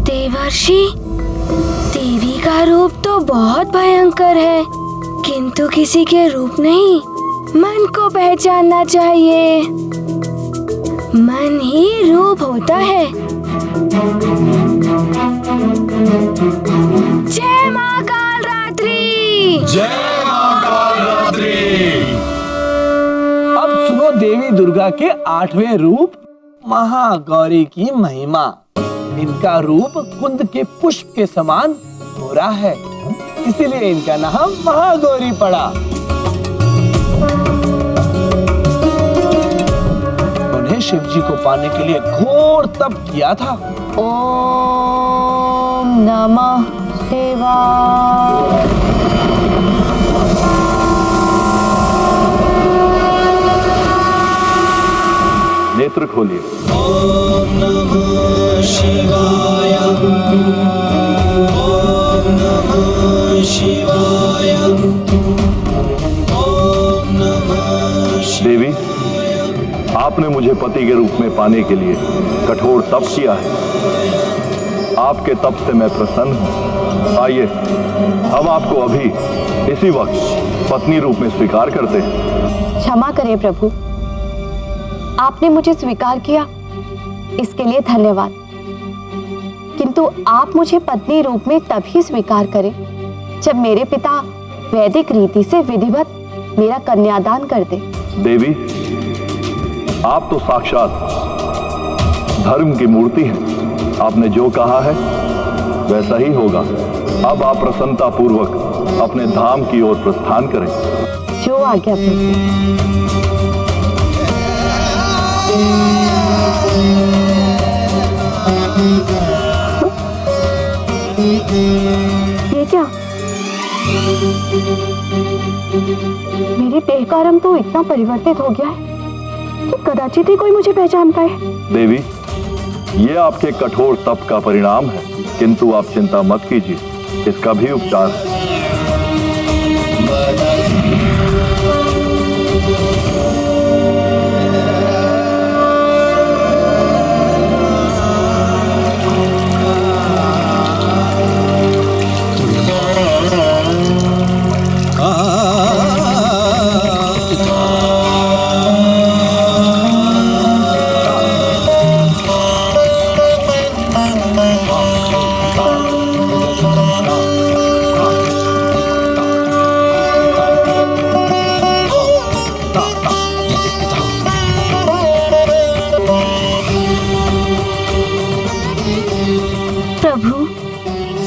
देवर्षि, देवी का रूप तो बहुत भयंकर है, किंतु किसी के रूप नहीं, मन को पहचानना चाहिए। मन ही रूप होता है। जय मां कालरात्रि। जय मां कालरात्रि। अब सुनो देवी दुर्गा के 8वें रूप महागौरी की महिमा। इनका रूप कुंद के पुष्प के समान गोरा है, इसीलिए इनका नाम महागौरी पड़ा। उन्हें शिव जी को पाने के लिए घोर तप किया था। ओम नमः शिवाय। नेत्र खोलिए। ओम नमः शिवाय। ओम नमः शिवाय। ओम नमः शिवाय। देवी, आपने मुझे पति के रूप में पाने के लिए कठोर तप किया है। आपके तप से मैं प्रसन्न हूँ। आइए, हम आपको अभी इसी वक्त पत्नी रूप में स्वीकार करते हैं। क्षमा करें प्रभु, आपने मुझे स्वीकार किया, इसके लिए धन्यवाद। किंतु आप मुझे पत्नी रूप में तभी स्वीकार करें जब मेरे पिता वैदिक रीति से विधिवत मेरा कन्यादान कर दे। देवी, आप तो साक्षात धर्म की मूर्ति हैं। आपने जो कहा है वैसा ही होगा। अब आप प्रसन्नता पूर्वक अपने धाम की ओर प्रस्थान करें। जो आज्ञा प्रभु। ये क्या? मेरे देह का रंग तो इतना परिवर्तित हो गया है कि कदाचित ही कोई मुझे पहचान पाए। देवी, ये आपके कठोर तप का परिणाम है, किंतु आप चिंता मत कीजिए, इसका भी उपचार है।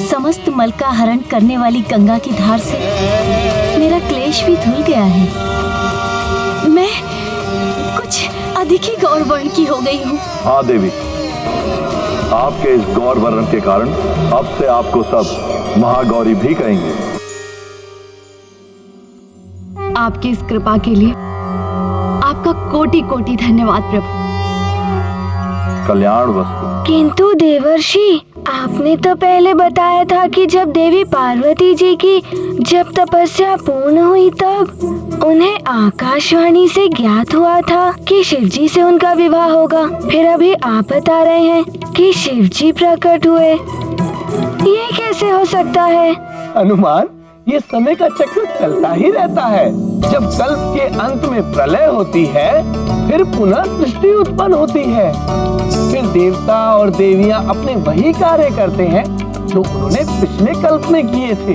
समस्त मल का हरण करने वाली गंगा की धार से मेरा क्लेश भी धुल गया है। मैं कुछ अधिक ही गौरवर्ण की हो गई हूँ। हाँ देवी, आपके इस गौर वर्ण के कारण अब से आपको सब महागौरी भी कहेंगे। आपकी इस कृपा के लिए आपका कोटि कोटि धन्यवाद प्रभु। कल्याण वस्तु। किंतु देवर्षि, आपने तो पहले बताया था कि जब देवी पार्वती जी की जब तपस्या पूर्ण हुई तब उन्हें आकाशवाणी से ज्ञात हुआ था कि शिवजी से उनका विवाह होगा। फिर अभी आप बता रहे हैं कि शिवजी प्रकट हुए, ये कैसे हो सकता है? अनुमान, ये समय का चक्र चलता ही रहता है। जब कल्प के अंत में प्रलय होती है, फिर पुनः सृष्टि उत्पन्न होती है। फिर देवता और देवियां अपने वही कार्य करते हैं जो उन्होंने पिछले कल्प में किए थे,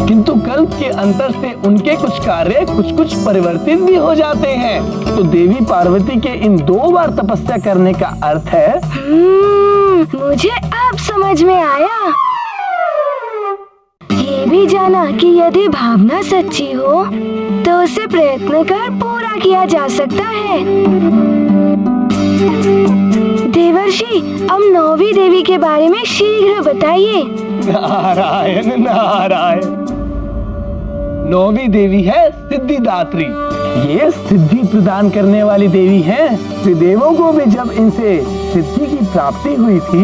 किंतु कल्प के अंतर से उनके कुछ कार्य कुछ परिवर्तित भी हो जाते हैं। तो देवी पार्वती के इन 2 बार तपस्या करने का अर्थ है। मुझे अब समझ में आया। ये भी जाना कि यदि भावना सच्ची हो तो उसे प्रयत्न कर पूरा किया जा सकता है। देवर्षि, अब 9वीं देवी के बारे में शीघ्र बताइए। नारायण नारायण। 9वीं देवी है सिद्धिदात्री। ये सिद्धि प्रदान करने वाली देवी हैं। त्रिदेवों को भी जब इनसे सिद्धि की प्राप्ति हुई थी,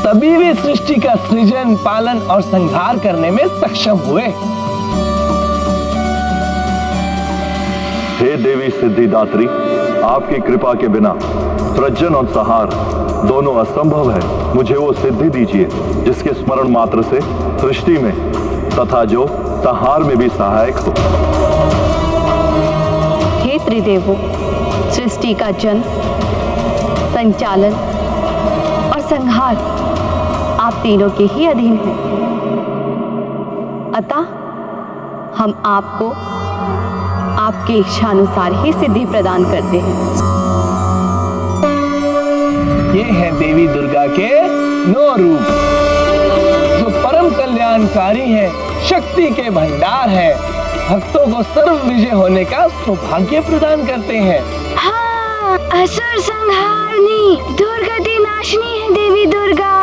तभी वे सृष्टि का सृजन, पालन और संहार करने में सक्षम हुए। हे देवी सिद्धिदात्री, आपकी कृपा के बिना सृजन और संहार दोनों असंभव है। मुझे वो सिद्धि दीजिए जिसके स्मरण मात्र से सृष्टि में तथा जो संहार में भी सहायक हो। हे त्रिदेवों, सृष्टि का जन्म, संचालन और संहार आप तीनों के ही अधीन हैं। अतः हम आपको आपके इच्छानुसार ही सिद्धि प्रदान करते हैं। ये है देवी दुर्गा के 9 रूप जो परम कल्याणकारी है, शक्ति के भंडार है, भक्तों को सर्व विजय होने का सौभाग्य प्रदान करते हैं। हाँ, असुर संहारनी, दुर्गति नाशनी है देवी दुर्गा।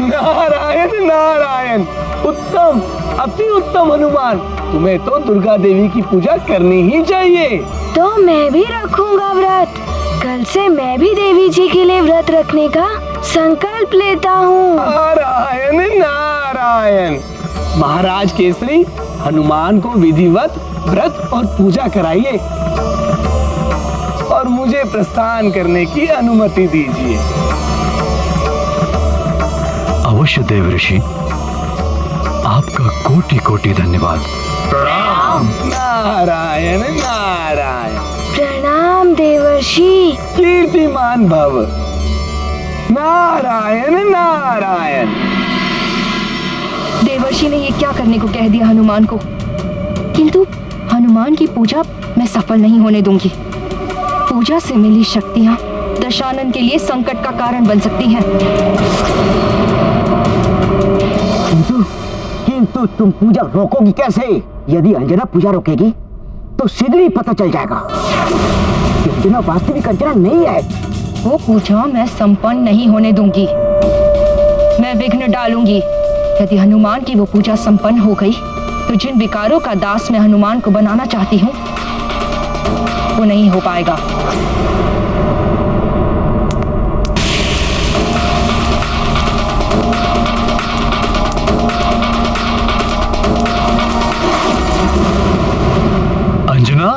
नारायण नारायण, उत्तम, अति उत्तम हनुमान। तुम्हें तो दुर्गा देवी की पूजा करनी ही चाहिए। तो मैं भी रखूंगा व्रत। कल से मैं भी देवी जी के लिए व्रत रखने का संकल्प लेता हूँ। नारायण नारायण। महाराज केसरी, हनुमान को विधिवत व्रत और पूजा कराइए और मुझे प्रस्थान करने की अनुमति दीजिए। अवश्य देव ऋषि, आपका कोटि कोटि धन्यवाद। नारायण नारायण। प्रणाम देवर्षि। कीर्तिमान भव। नारायण नारायण। देवर्षि ने ये क्या करने को कह दिया हनुमान को, किंतु हनुमान की पूजा मैं सफल नहीं होने दूंगी। पूजा से मिली शक्तियां दशानन के लिए संकट का कारण बन सकती हैं। किंतु तुम पूजा रोकोगी कैसे? यदि अंजना पूजा रोकेगी तो शीघ्र ही पता चल जाएगा कि अंजना वास्तविक अंजना नहीं है। वो पूजा मैं संपन्न नहीं होने दूंगी। मैं विघ्न डालूंगी। यदि हनुमान की वो पूजा संपन्न हो गई तो जिन विकारों का दास मैं हनुमान को बनाना चाहती हूँ वो नहीं हो पाएगा। अंजना,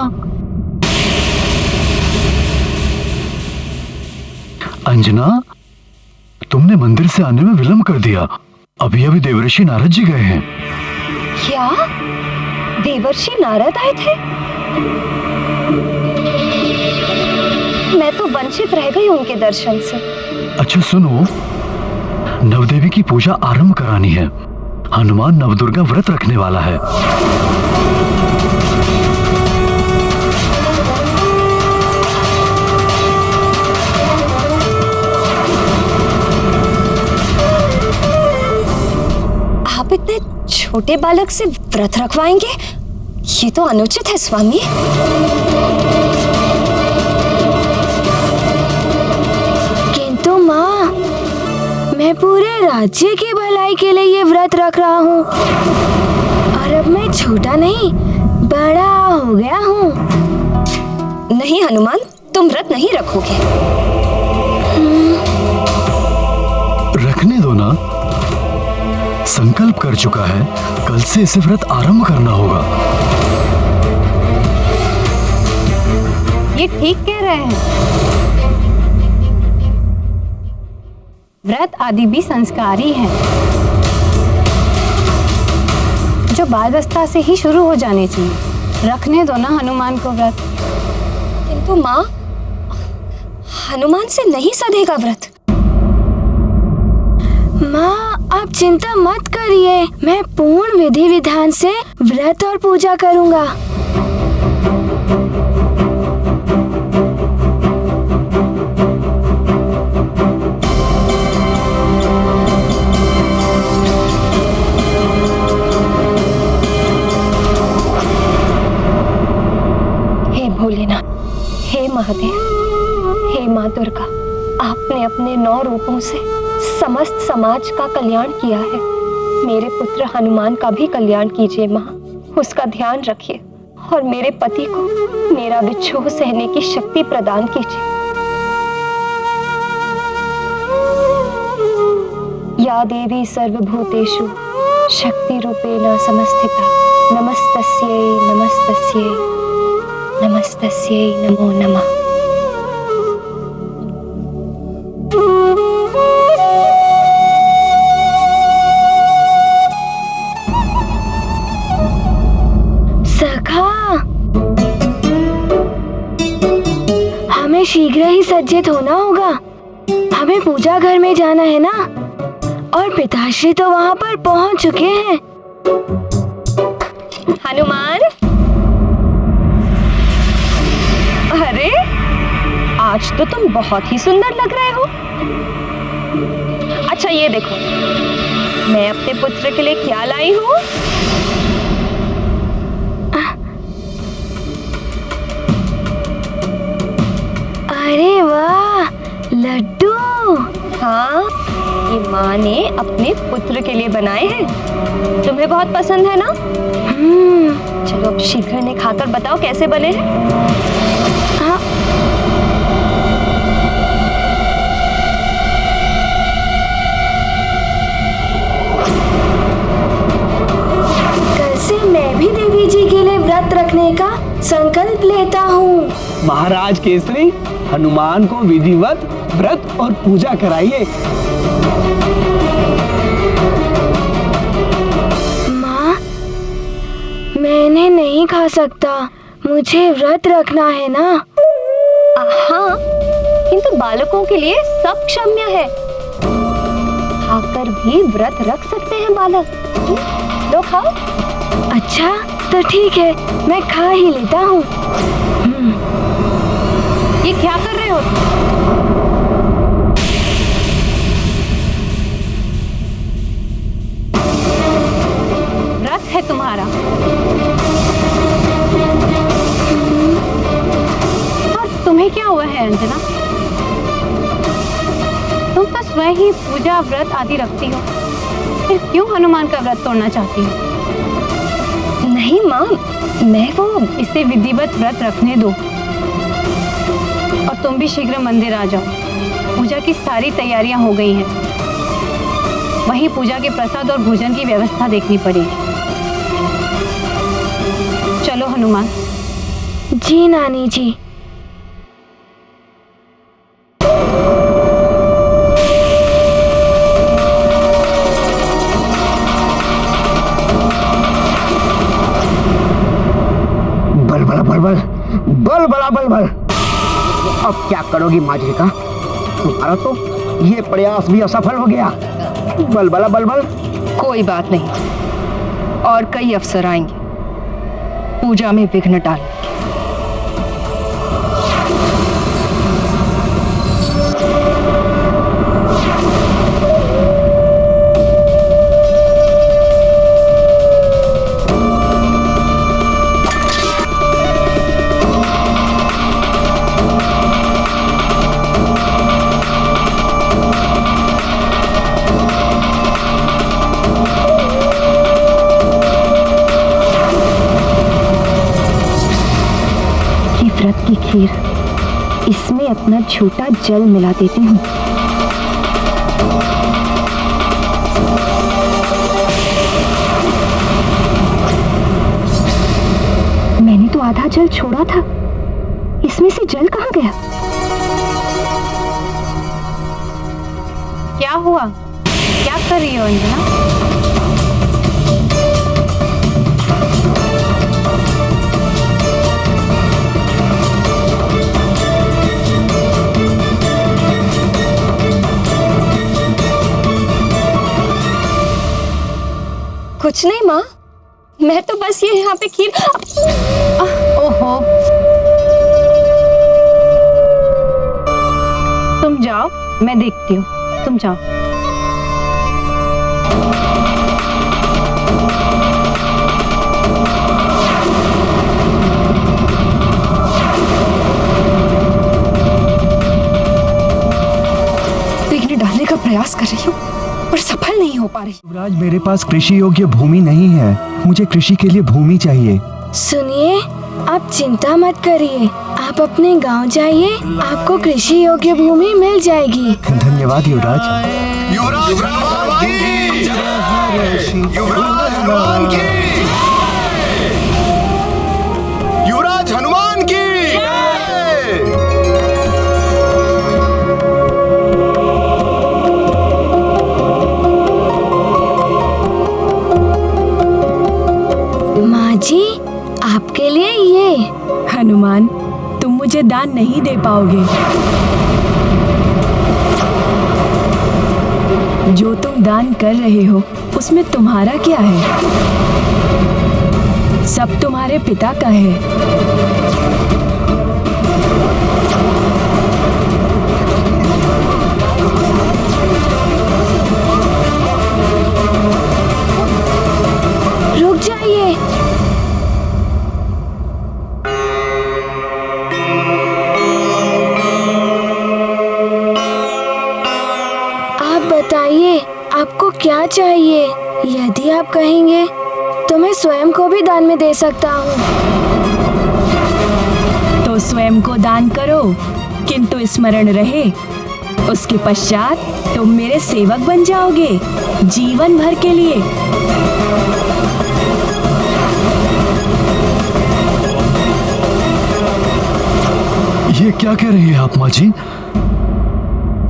अंजना, तुमने मंदिर से आने में विलंब कर दिया। अभी अभी देवर्षि नारद जी गए हैं। क्या देवर्षि नारद आए थे? मैं तो वंचित रह गई उनके दर्शन से। अच्छा सुनो, नवदेवी की पूजा आरंभ करानी है। हनुमान नवदुर्गा व्रत रखने वाला है। आप इतने छोटे बालक से व्रत रखवाएंगे? ये तो अनुचित है स्वामी। किंतु माँ, मैं पूरे राज्य की भलाई के लिए ये व्रत रख रहा हूँ और अब मैं छोटा नहीं बड़ा हो गया हूँ। नहीं हनुमान, तुम व्रत नहीं रखोगे। रखने दो ना, संकल्प कर चुका है। कल से इसे व्रत आरंभ करना होगा। ये ठीक कह रहे हैं। व्रत आदि भी संस्कारी हैं, जो बाल्यावस्था से ही शुरू हो जाने चाहिए। रखने दो ना हनुमान को व्रत। किंतु माँ, हनुमान से नहीं सधेगा व्रत। माँ, आप चिंता मत करिए। मैं पूर्ण विधि विधान से व्रत और पूजा करूँगा। हे भोलेनाथ, हे महादेव, हे माँ दुर्गा, आपने अपने 9 रूपों से समस्त समाज का कल्याण किया है। मेरे पुत्र हनुमान का भी कल्याण कीजिए माँ। उसका ध्यान रखिए और मेरे पति को मेरा विक्षोभ सहने की शक्ति प्रदान कीजिए। या देवी सर्वभूतेषु शक्ति रूपेण समस्थिता, नमस्तस्यै नमस्तस्यै नमस्तस्यै नमो नमः। हमें शीघ्र ही सज्जित होना होगा। हमें पूजा घर में जाना है ना, और पिताश्री तो वहाँ पर पहुँच चुके हैं। हनुमान, अरे आज तो तुम बहुत ही सुंदर लग रहे हो। अच्छा ये देखो, मैं अपने पुत्र के लिए क्या लाई हूँ। अरे वाह, लड्डू। हाँ, ये माँ ने अपने पुत्र के लिए बनाए हैं। तुम्हें बहुत पसंद है ना? चलो अब शीघ्र इन्हें खाकर बताओ कैसे बने हैं। हाँ। कल से मैं भी देवी जी के लिए व्रत रखने का संकल्प लेता हूँ। महाराज केसरी, हनुमान को विधिवत व्रत और पूजा कराइए। माँ, मैं इन्हें नहीं खा सकता, मुझे व्रत रखना है ना। हाँ, किंतु बालकों के लिए सब क्षम्य है। खाकर भी व्रत रख सकते हैं बालक। लो खाओ। अच्छा तो ठीक है, मैं खा ही लेता हूँ। ये क्या कर रहे हो? व्रत है तुम्हारा, और तुम्हें क्या हुआ है अंजना? तुम तो स्वयं ही पूजा व्रत आदि रखती हो, फिर क्यों हनुमान का व्रत तोड़ना चाहती हो? नहीं माँ, मैं वो इसे विधिवत व्रत रखने दो, और तुम भी शीघ्र मंदिर आ जाओ। पूजा की सारी तैयारियां हो गई हैं। वहीं पूजा के प्रसाद और भोजन की व्यवस्था देखनी पड़ेगी। चलो हनुमान। जी नानी जी। बल बल बल बल बल बला बल बल। अब क्या करोगी माजरिका? तुम्हारा तो ये प्रयास भी असफल हो गया। बल बला बल बल। कोई बात नहीं, और कई अवसर आएंगे पूजा में विघ्न डाल। व्रत की खीर, इसमें अपना छोटा जल मिला देती हूँ। मैंने तो आधा जल छोड़ा था, इसमें से जल कहाँ गया? क्या हुआ? क्या कर रही हो अंजना? कुछ नहीं माँ, मैं तो बस ये यहाँ पे खीर। ओहो, तुम जाओ, मैं देखती हूँ। तुम जाओ। विघ्न डालने का प्रयास कर रही हूँ, पर सफल नहीं हो पा रही। युवराज, मेरे पास कृषि योग्य भूमि नहीं है, मुझे कृषि के लिए भूमि चाहिए। सुनिए, आप चिंता मत करिए, आप अपने गांव जाइए, आपको कृषि योग्य भूमि मिल जाएगी। धन्यवाद युवराज। युवराज हनुमान की जय! युवराज हनुमान की! युवराज हनुमान की जय! माँ जी, आपके लिए ये। हनुमान, तुम मुझे मुझे दान नहीं दे पाओगे। जो तुम दान कर रहे हो उसमें तुम्हारा क्या है? सब तुम्हारे पिता का है। रुक जाइए। आप बताइए, आपको क्या चाहिए? यदि आप कहेंगे तो मैं स्वयं को भी दान में दे सकता हूँ। तो स्वयं को दान करो, किंतु स्मरण रहे उसके पश्चात तुम मेरे सेवक बन जाओगे जीवन भर के लिए। ये क्या कह रही है आप माँ जी?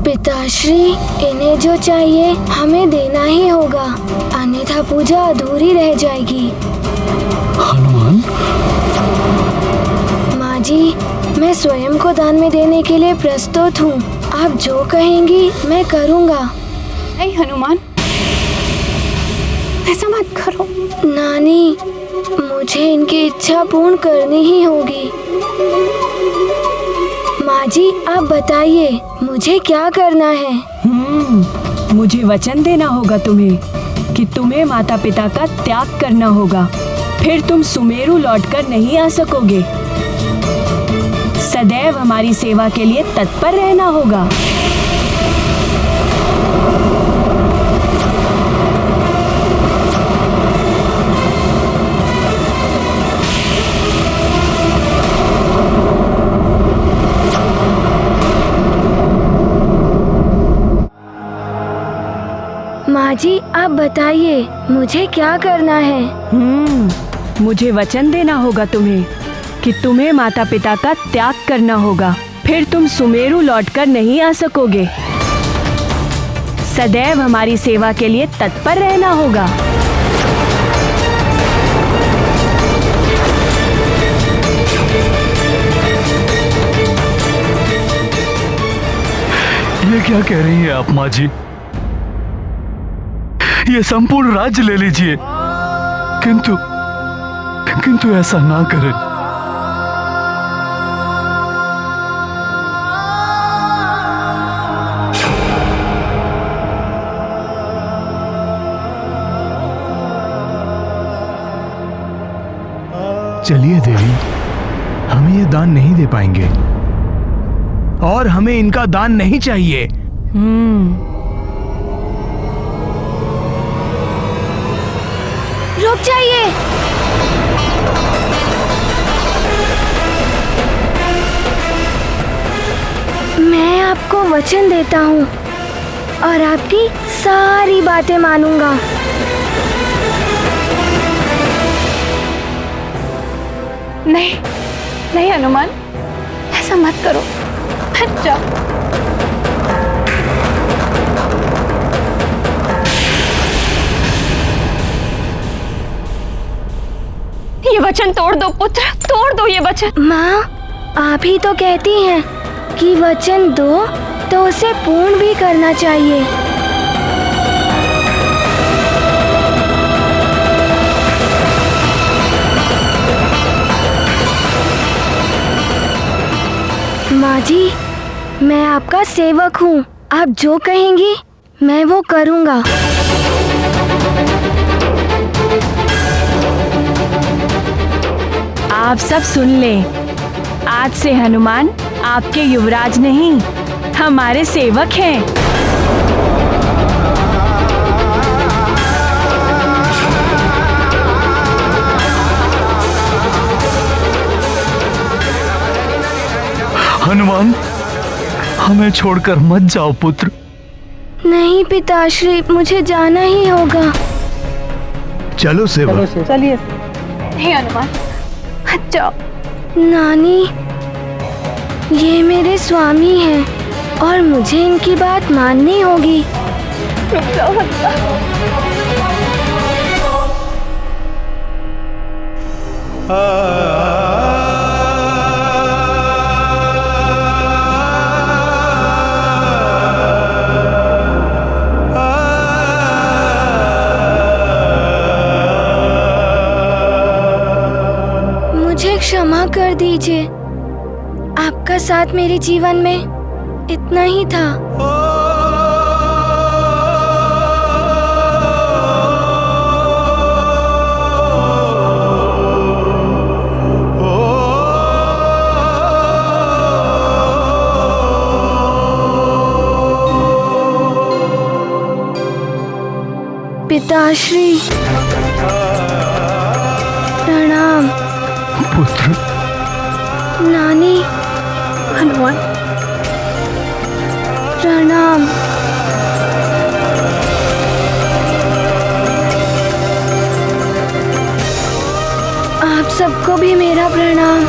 पिताश्री, इन्हें जो चाहिए हमें देना ही होगा, अन्यथा पूजा अधूरी रह जाएगी। हनुमान, माँ जी, मैं स्वयं को दान में देने के लिए प्रस्तुत हूँ। आप जो कहेंगी मैं करूँगा। नहीं हनुमान, ऐसा मत करो। नानी, मुझे इनकी इच्छा पूर्ण करनी ही होगी। माँ जी, आप बताइए मुझे क्या करना है? मुझे वचन देना होगा तुम्हें कि तुम्हें माता पिता का त्याग करना होगा, फिर तुम सुमेरु लौटकर नहीं आ सकोगे। सदैव हमारी सेवा के लिए तत्पर रहना होगा। माँ जी, आप बताइए मुझे क्या करना है? मुझे वचन देना होगा तुम्हें कि तुम्हें माता पिता का त्याग करना होगा, फिर तुम सुमेरु लौटकर नहीं आ सकोगे। सदैव हमारी सेवा के लिए तत्पर रहना होगा। ये क्या कह रही है आप माँ जी? ये संपूर्ण राज्य ले लीजिए, किंतु ऐसा ना करें। चलिए देवी, हमें ये दान नहीं दे पाएंगे और हमें इनका दान नहीं चाहिए। रुक जाइए। मैं आपको वचन देता हूँ और आपकी सारी बातें मानूंगा। नहीं नहीं हनुमान, ऐसा मत करो, हट जाओ। ये वचन तोड़ दो पुत्र, तोड़ दो ये वचन। माँ, आप ही तो कहती हैं कि वचन दो तो उसे पूर्ण भी करना चाहिए। माँ जी, मैं आपका सेवक हूँ, आप जो कहेंगी मैं वो करूँगा। आप सब सुन लें, आज से हनुमान आपके युवराज नहीं, हमारे सेवक हैं। हनुमान, हमें छोड़कर मत जाओ पुत्र। नहीं पिताश्री, मुझे जाना ही होगा। चलो सेवक। चलिए। नहीं हनुमान, हट जाओ। नानी, ये मेरे स्वामी हैं और मुझे इनकी बात माननी होगी। रुक जाओ, हट जाओ। कर दीजिए। आपका साथ मेरे जीवन में इतना ही था। पिताश्री, प्रणाम। पुत्र, नानी, हनुमान, प्रणाम। आप सबको भी मेरा प्रणाम।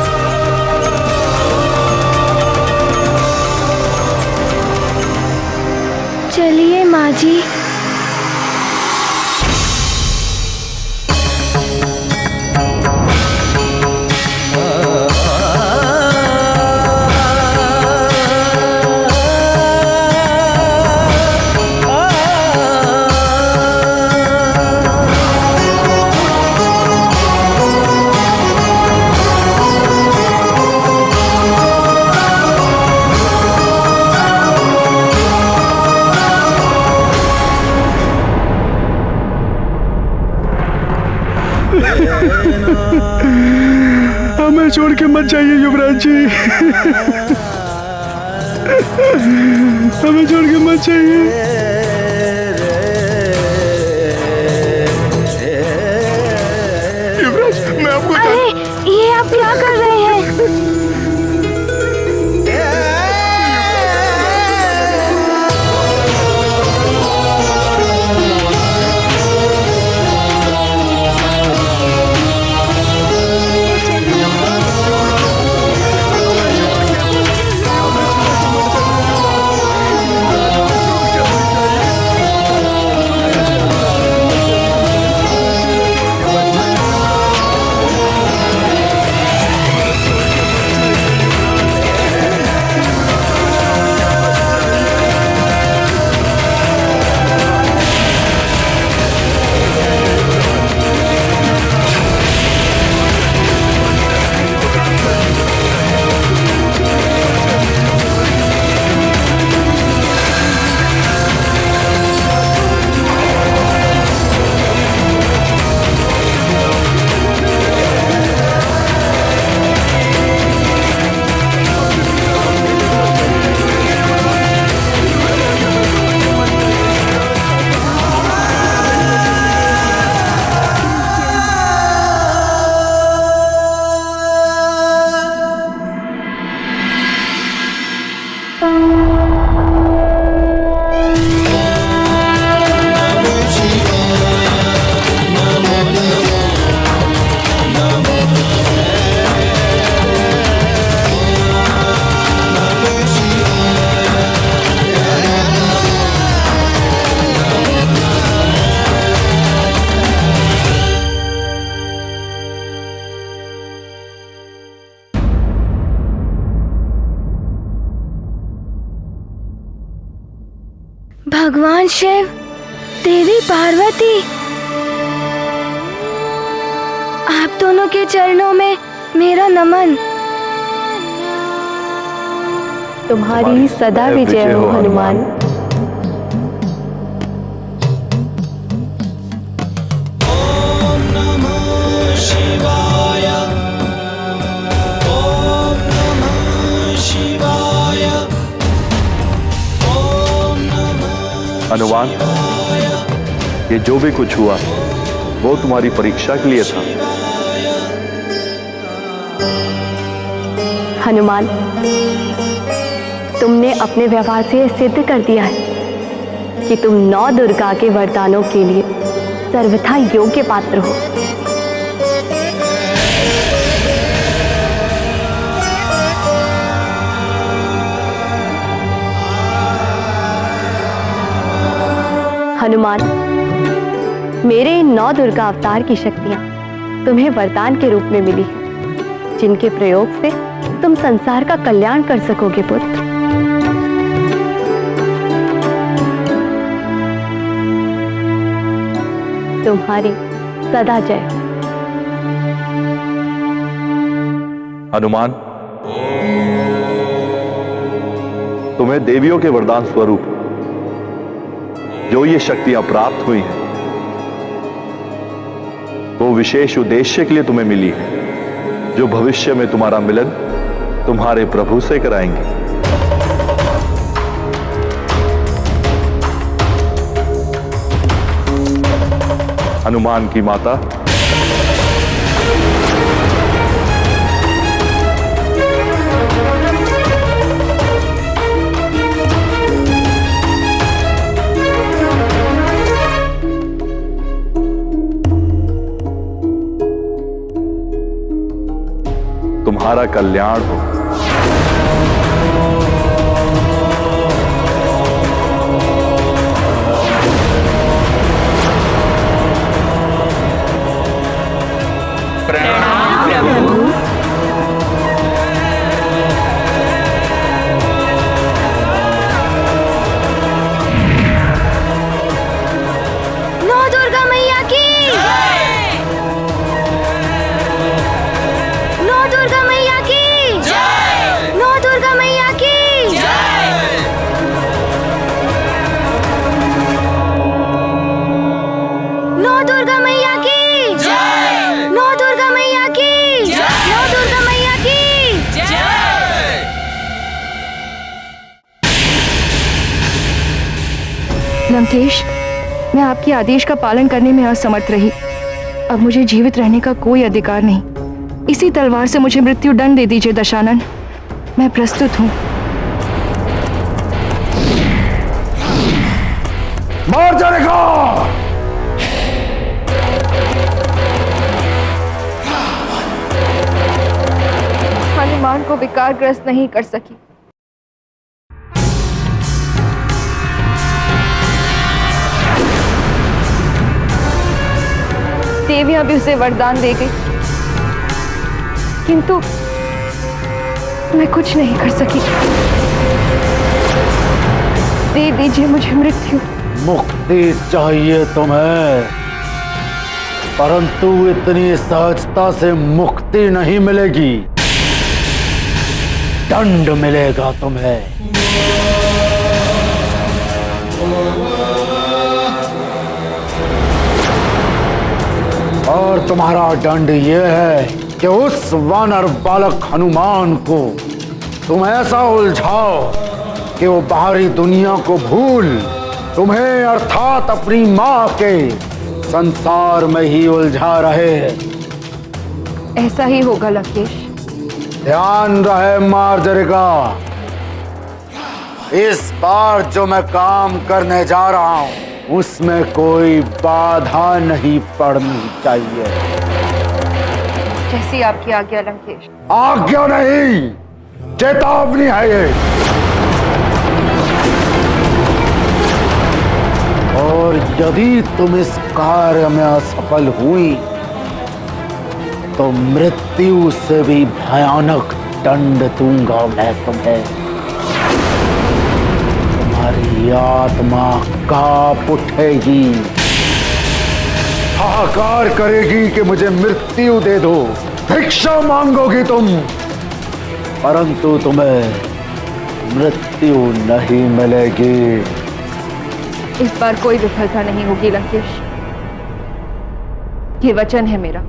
चलिए माँ जी। हमें छोड़ के मत जाइए युवराज जी। हमें छोड़ के मत जाइए। युवराज, मैं आपको अरे, ये आप क्या कर रहे हैं? भगवान शिव, देवी पार्वती, आप दोनों के चरणों में मेरा नमन। तुम्हारी सदा विजय हो हनुमान। ॐ नमः शिवाय। ॐ नमः शिवाय। ॐ नमः हनुमान, ये जो भी कुछ हुआ वो तुम्हारी परीक्षा के लिए था। हनुमान, तुमने अपने व्यवहार से यह सिद्ध कर दिया है कि तुम 9 दुर्गा के वरदानों के लिए सर्वथा योग्य पात्र हो। हनुमान, मेरे इन 9 दुर्गा अवतार की शक्तियां तुम्हें वरदान के रूप में मिली हैं, जिनके प्रयोग से तुम संसार का कल्याण कर सकोगे पुत्र। तुम्हारी सदा जय हो। हनुमान, तुम्हें देवियों के वरदान स्वरूप जो ये शक्तियां प्राप्त हुई हैं, वो विशेष उद्देश्य के लिए तुम्हें मिली है, जो भविष्य में तुम्हारा मिलन तुम्हारे प्रभु से कराएंगे। हनुमान की माता, तुम्हारा कल्याण हो। नौ दुर्गा मैया की, नौ दुर्गा मैया की, नौ दुर्गा मैया की, नौ दुर्गा मैया की, नौ दुर्गा मैया की, नौ दुर्गा मैया की। लंकेश, मैं आपके आदेश का पालन करने में असमर्थ रही। अब मुझे जीवित रहने का कोई अधिकार नहीं। इसी तलवार से मुझे मृत्यु दंड दे दीजिए दशानन। मैं प्रस्तुत हूँ। मार जाएगा। हनुमान को विकारग्रस्त नहीं कर सकी। देवियां भी उसे वरदान दे गई, किंतु मैं कुछ नहीं कर सकी। दे दीजिए मुझे मृत्यु। मुक्ति चाहिए तुम्हें, परंतु इतनी सहजता से मुक्ति नहीं मिलेगी। दंड मिलेगा तुम्हें। और तुम्हारा दंड यह है कि उस वानर बालक हनुमान को तुम ऐसा उलझाओ कि वो बाहरी दुनिया को भूल तुम्हें अर्थात अपनी मां के संसार में ही उलझा रहे। ऐसा ही होगा लंकेश। ध्यान रहे मार्जरिका, इस बार जो मैं काम करने जा रहा हूं उसमें कोई बाधा नहीं पड़नी चाहिए। जैसी आपकी आज्ञा लंकेश। आज्ञा नहीं, चेतावनी है ये। और यदि तुम इस कार्य में असफल हुई तो मृत्यु से भी भयानक दंड दूंगा मैं तुम्हें। तुम्हारी आत्मा कांप उठेगी, हाहाकार करेगी कि मुझे मृत्यु दे दो। भिक्षा मांगोगी तुम, परंतु तुम्हें मृत्यु नहीं मिलेगी। इस बार कोई विफलता नहीं होगी लंकेश, ये वचन है मेरा।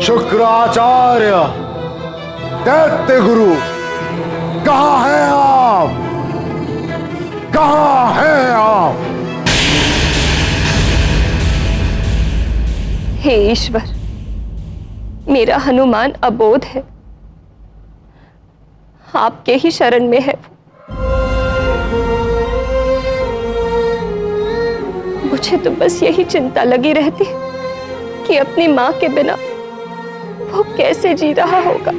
शुक्राचार्य, दैत्य गुरु, कहां हैं आप? कहां हैं आप? हे ईश्वर, मेरा हनुमान अबोध है, आपके ही शरण में है वो। मुझे तो बस यही चिंता लगी रहती कि अपनी मां के बिना वो कैसे जी रहा होगा।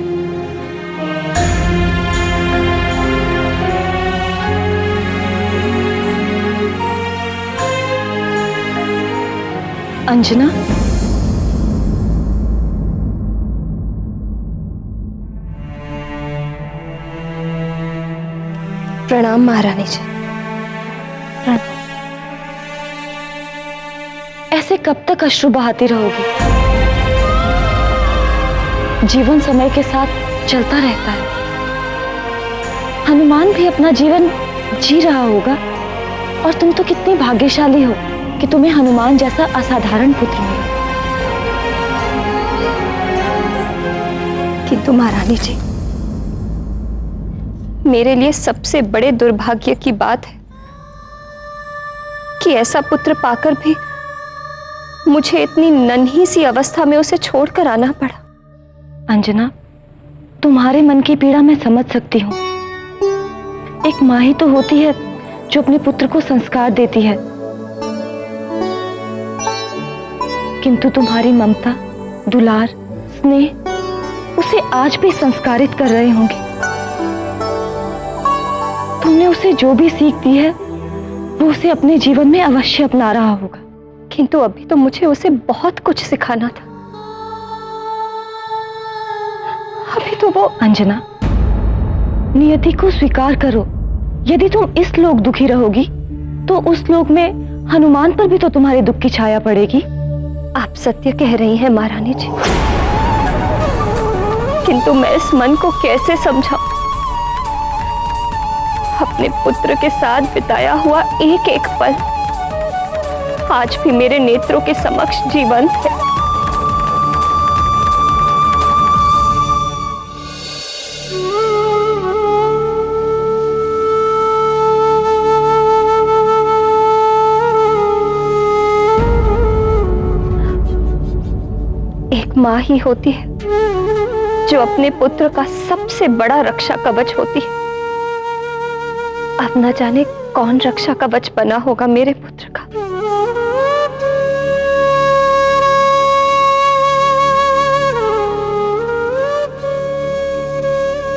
अंजना, प्रणाम महारानी जी। ऐसे कब तक अश्रु बहाती रहोगी? जीवन समय के साथ चलता रहता है। हनुमान भी अपना जीवन जी रहा होगा, और तुम तो कितनी भाग्यशाली हो कि तुम्हें हनुमान जैसा असाधारण पुत्र मिला। किंतु महारानी जी, मेरे लिए सबसे बड़े दुर्भाग्य की बात है कि ऐसा पुत्र पाकर भी मुझे इतनी नन्ही सी अवस्था में उसे छोड़कर आना पड़ा। अंजना, तुम्हारे मन की पीड़ा मैं समझ सकती हूँ। एक माँ ही तो होती है जो अपने पुत्र को संस्कार देती है, किंतु तुम्हारी ममता, दुलार, स्नेह उसे आज भी संस्कारित कर रहे होंगे। तुमने उसे जो भी सीख दी है वो उसे अपने जीवन में अवश्य अपना रहा होगा। किंतु अभी तो मुझे उसे बहुत कुछ सिखाना था। अभी तो वो अंजना, नियति को स्वीकार करो। यदि तुम इस लोक दुखी रहोगी तो उस लोक में हनुमान पर भी तो तुम्हारे दुख की छाया पड़ेगी। आप सत्य कह रही हैं महारानी जी, किंतु मैं इस मन को कैसे समझाऊं? अपने पुत्र के साथ बिताया हुआ एक एक पल आज भी मेरे नेत्रों के समक्ष जीवंत है। एक माँ ही होती है जो अपने पुत्र का सबसे बड़ा रक्षा कवच होती है। अब न जाने कौन रक्षा कवच बना होगा मेरे पुत्र का।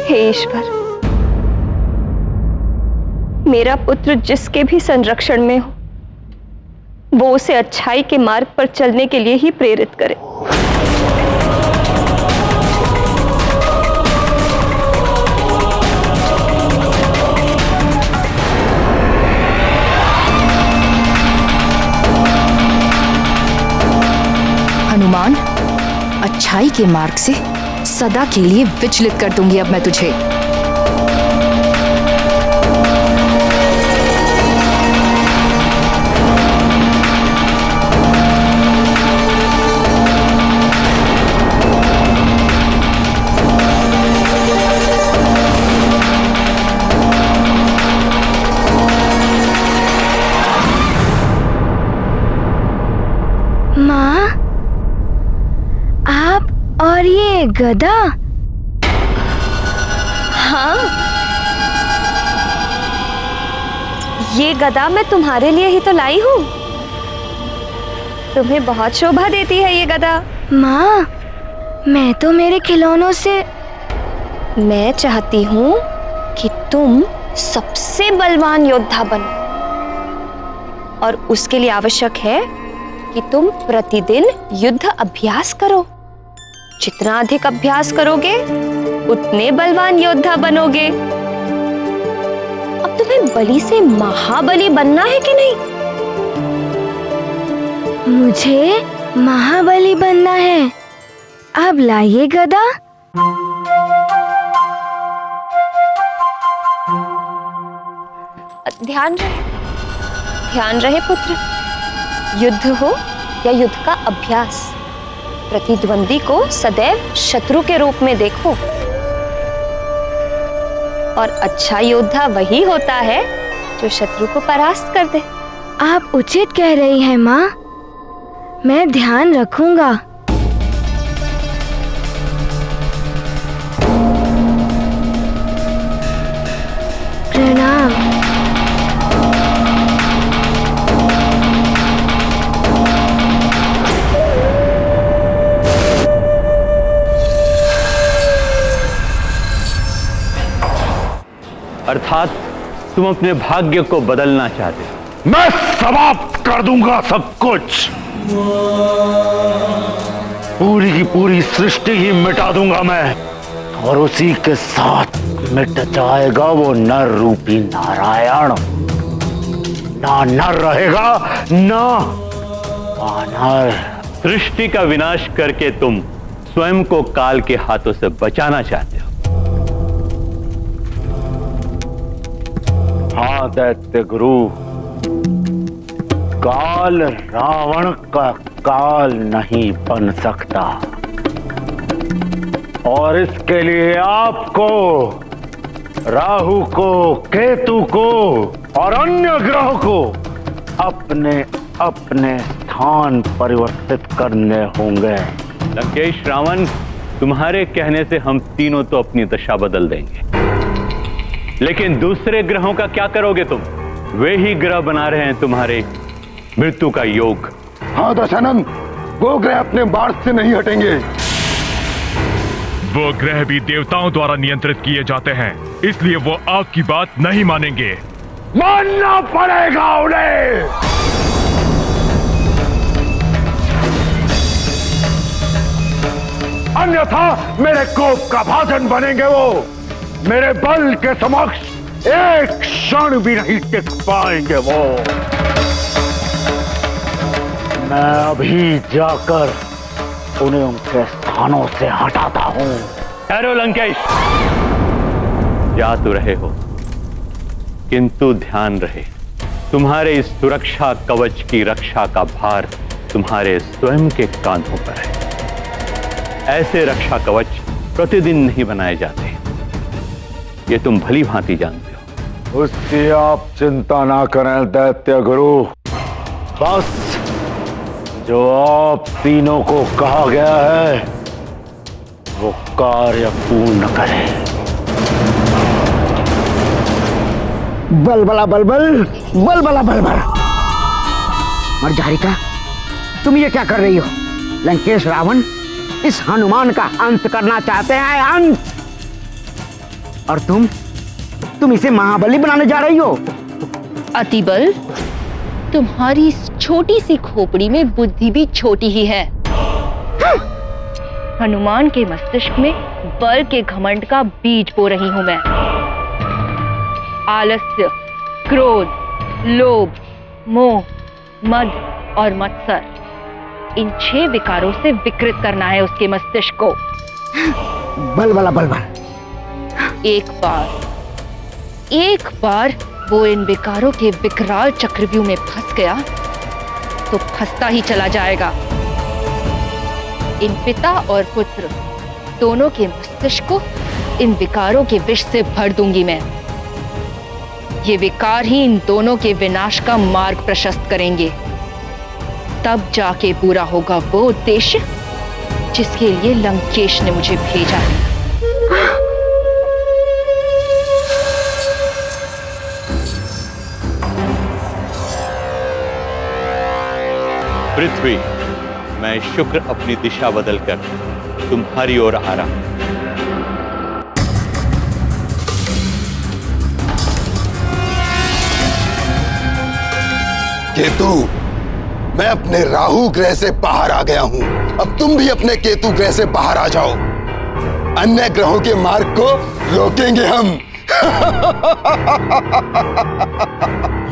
हे ईश्वर, मेरा पुत्र जिसके भी संरक्षण में हो, वो उसे अच्छाई के मार्ग पर चलने के लिए ही प्रेरित करे। हनुमान, अच्छाई के मार्ग से सदा के लिए विचलित कर दूंगी अब मैं तुझे। माँ, आप और ये गदा? हाँ, ये गदा मैं तुम्हारे लिए ही तो लाई हूँ। तुम्हें बहुत शोभा देती है ये गदा। माँ, मैं तो मेरे खिलौनों से। मैं चाहती हूँ कि तुम सबसे बलवान योद्धा बनो, और उसके लिए आवश्यक है कि तुम प्रतिदिन युद्ध अभ्यास करो। जितना अधिक अभ्यास करोगे उतने बलवान योद्धा बनोगे। अब तुम्हें बलि से महाबली बनना है कि नहीं? मुझे महाबली बनना है। अब लाइए गदा। ध्यान रहे पुत्र। युद्ध हो या युद्ध का अभ्यास, प्रतिद्वंदी को सदैव शत्रु के रूप में देखो। और अच्छा योद्धा वही होता है जो शत्रु को परास्त कर दे। आप उचित कह रही हैं माँ, मैं ध्यान रखूंगा। प्रणाम। अर्थात तुम अपने भाग्य को बदलना चाहते हो। मैं समाप्त कर दूंगा सब कुछ। पूरी की पूरी सृष्टि ही मिटा दूंगा मैं। और उसी के साथ मिट जाएगा वो नर रूपी नारायण। ना नर रहेगा ना वानर। सृष्टि का विनाश करके तुम स्वयं को काल के हाथों से बचाना चाहते हो। हाँ दैत्य गुरु, काल रावण का काल नहीं बन सकता और इसके लिए आपको, राहु को, केतु को और अन्य ग्रह को अपने अपने स्थान परिवर्तित करने होंगे। लंकेश, रावण, तुम्हारे कहने से हम तीनों तो अपनी दशा बदल देंगे, लेकिन दूसरे ग्रहों का क्या करोगे तुम? वे ही ग्रह बना रहे हैं तुम्हारे मृत्यु का योग। हाँ दशानन, वो ग्रह अपने मार्ग से नहीं हटेंगे। वो ग्रह भी देवताओं द्वारा नियंत्रित किए जाते हैं, इसलिए वो आपकी बात नहीं मानेंगे। मानना पड़ेगा उन्हें। अन्यथा मेरे कोप का भाजन बनेंगे वो। मेरे बल के समक्ष एक क्षण भी नहीं टिक पाएंगे वो। मैं अभी जाकर उन्हें उनके स्थानों से हटाता हूं। ठहरो लंकेश, जा तो रहे हो, किंतु ध्यान रहे, तुम्हारे इस सुरक्षा कवच की रक्षा का भार तुम्हारे स्वयं के कांधों पर है। ऐसे रक्षा कवच प्रतिदिन नहीं बनाए जाते, ये तुम भली भांति जानते हो। उसकी आप चिंता ना करें दैत्य गुरु। बस जो आप तीनों को कहा गया है वो कार्य पूर्ण करें। बलबला बलबल, बलबला बलबल। मर्जारिका, तुम ये क्या कर रही हो? लंकेश रावण इस हनुमान का अंत करना चाहते हैं, अंत। और तुम इसे महाबली बनाने जा रही हो। अतिबल, तुम्हारी इस छोटी सी खोपड़ी में बुद्धि भी छोटी ही है। हनुमान के मस्तिष्क में बल के घमंड का बीज बो रही हूं मैं। आलस्य, क्रोध, लोभ, मोह, मद और मत्सर, इन 6 विकारों से विकृत करना है उसके मस्तिष्क को। बलबला बलबल। एक बार वो इन विकारों के विकराल चक्रव्यूह में फंस गया तो फंसता ही चला जाएगा। इन पिता और पुत्र दोनों के मस्तिष्क को इन विकारों के विष से भर दूंगी मैं। ये विकार ही इन दोनों के विनाश का मार्ग प्रशस्त करेंगे। तब जाके पूरा होगा वो उद्देश्य जिसके लिए लंकेश ने मुझे भेजा है। पृथ्वी, मैं शुक्र अपनी दिशा बदलकर तुम्हारी ओर आ रहा हूं। केतु, मैं अपने राहु ग्रह से बाहर आ गया हूं। अब तुम भी अपने केतु ग्रह से बाहर आ जाओ। अन्य ग्रहों के मार्ग को रोकेंगे हम।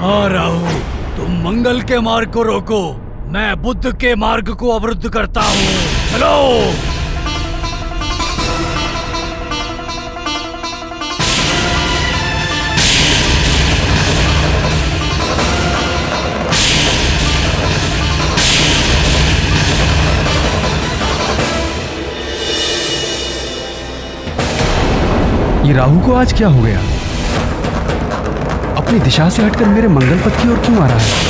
हाँ राहु, तुम मंगल के मार्ग को रोको, मैं बुध के मार्ग को अवरुद्ध करता हूँ। चलो। ये राहु को आज क्या हो गया? अपनी दिशा से हटकर मेरे मंगल पथ की ओर क्यों आ रहा है?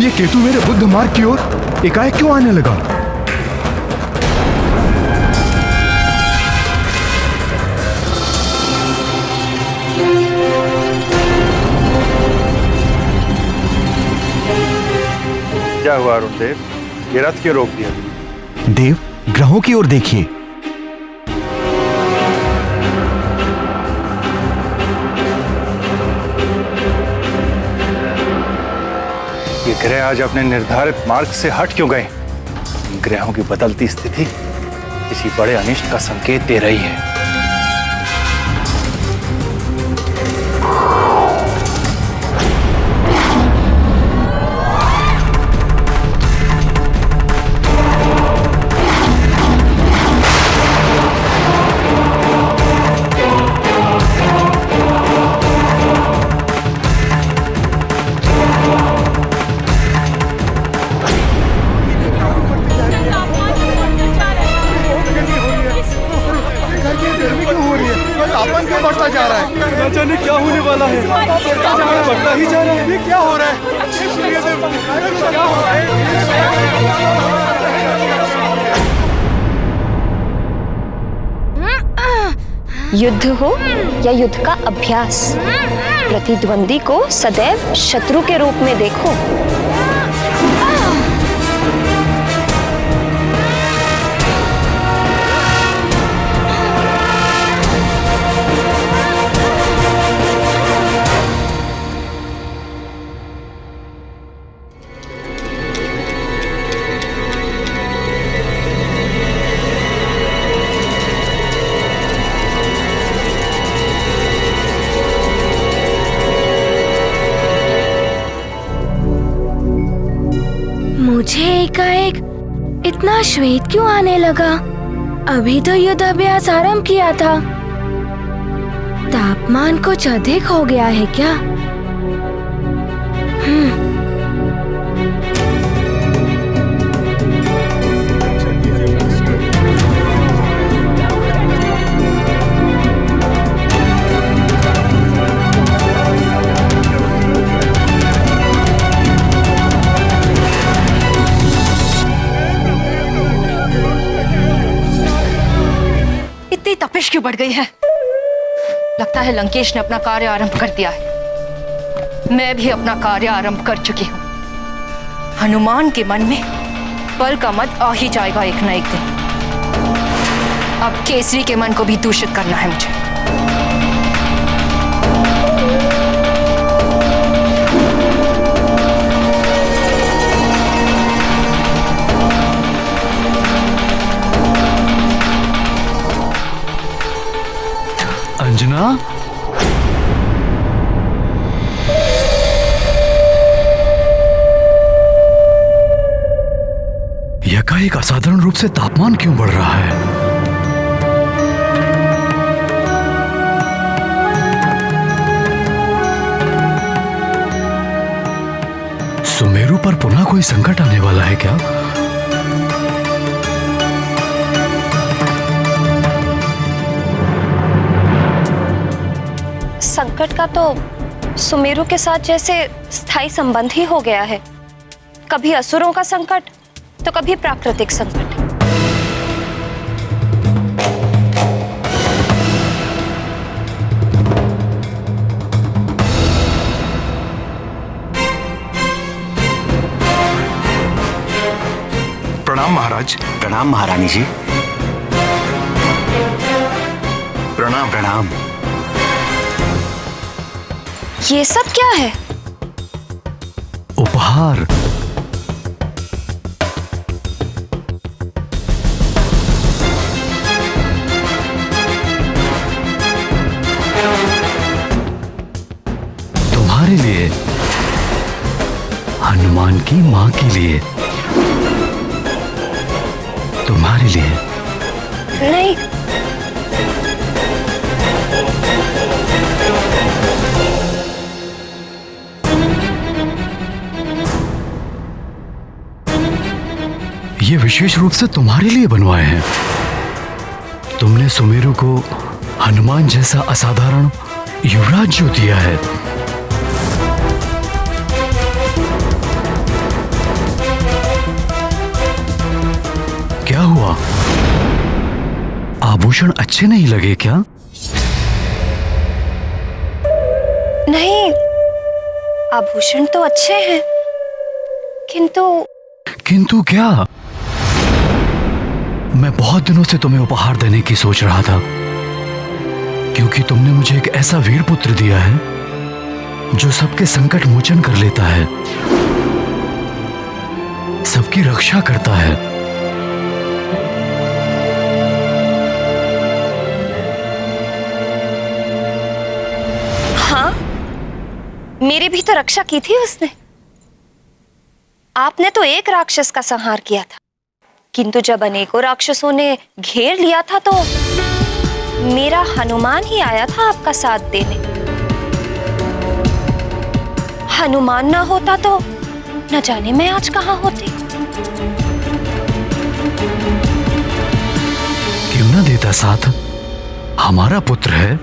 ये केतु मेरे बुद्ध मार्ग की ओर एकाएक क्यों आने लगा? क्या हुआ अरुण देव? ये रथ क्यों रोक दिया? देव, ग्रहों की ओर देखिए। ये ग्रह आज अपने निर्धारित मार्ग से हट क्यों गए? ग्रहों की बदलती स्थिति किसी बड़े अनिष्ट का संकेत दे रही है। तापमान क्यों बढ़ता जा रहा है? न जाने क्या होने वाला है। बढ़ता ही जा रहा है। ये क्या हो रहा है? क्या हो रहा है? युद्ध हो या युद्ध का अभ्यास, प्रतिद्वंदी को सदैव शत्रु के रूप में देखो। मुझे एकाएक इतना श्वेत क्यों आने लगा? अभी तो युद्ध अभ्यास आरंभ किया था। तापमान कुछ अधिक हो गया है क्या? तपिश क्यों बढ़ गई है? लगता है लंकेश ने अपना कार्य आरंभ कर दिया है। मैं भी अपना कार्य आरंभ कर चुकी हूं। हनुमान के मन में बल का मत आ ही जाएगा एक न एक दिन। अब केसरी के मन को भी दूषित करना है मुझे। अंजना, एकाएक असाधारण रूप से तापमान क्यों बढ़ रहा है? सुमेरु पर पुनः कोई संकट आने वाला है क्या? संकट का तो सुमेरु के साथ जैसे स्थायी संबंध ही हो गया है। कभी असुरों का संकट तो कभी प्राकृतिक संकट। प्रणाम महाराज। प्रणाम महारानी जी। प्रणाम। प्रणाम। ये सब क्या है? उपहार। तुम्हारे लिए, हनुमान की मां के लिए, तुम्हारे लिए। नहीं, ये विशेष रूप से तुम्हारे लिए बनवाए हैं। तुमने सुमेरु को हनुमान जैसा असाधारण युवराज जो दिया है, क्या हुआ? आभूषण अच्छे नहीं लगे क्या? नहीं, आभूषण तो अच्छे हैं, किंतु क्या? मैं बहुत दिनों से तुम्हें उपहार देने की सोच रहा था, क्योंकि तुमने मुझे एक ऐसा वीर पुत्र दिया है जो सबके संकट मोचन कर लेता है। सबकी रक्षा करता है। हाँ, मेरी भी तो रक्षा की थी उसने। आपने तो एक राक्षस का संहार किया था, किंतु जब अनेकों राक्षसों ने घेर लिया था तो मेरा हनुमान ही आया था आपका साथ देने। हनुमान ना होता तो न जाने मैं आज कहां होती। क्यों ना देता साथ? हमारा पुत्र है,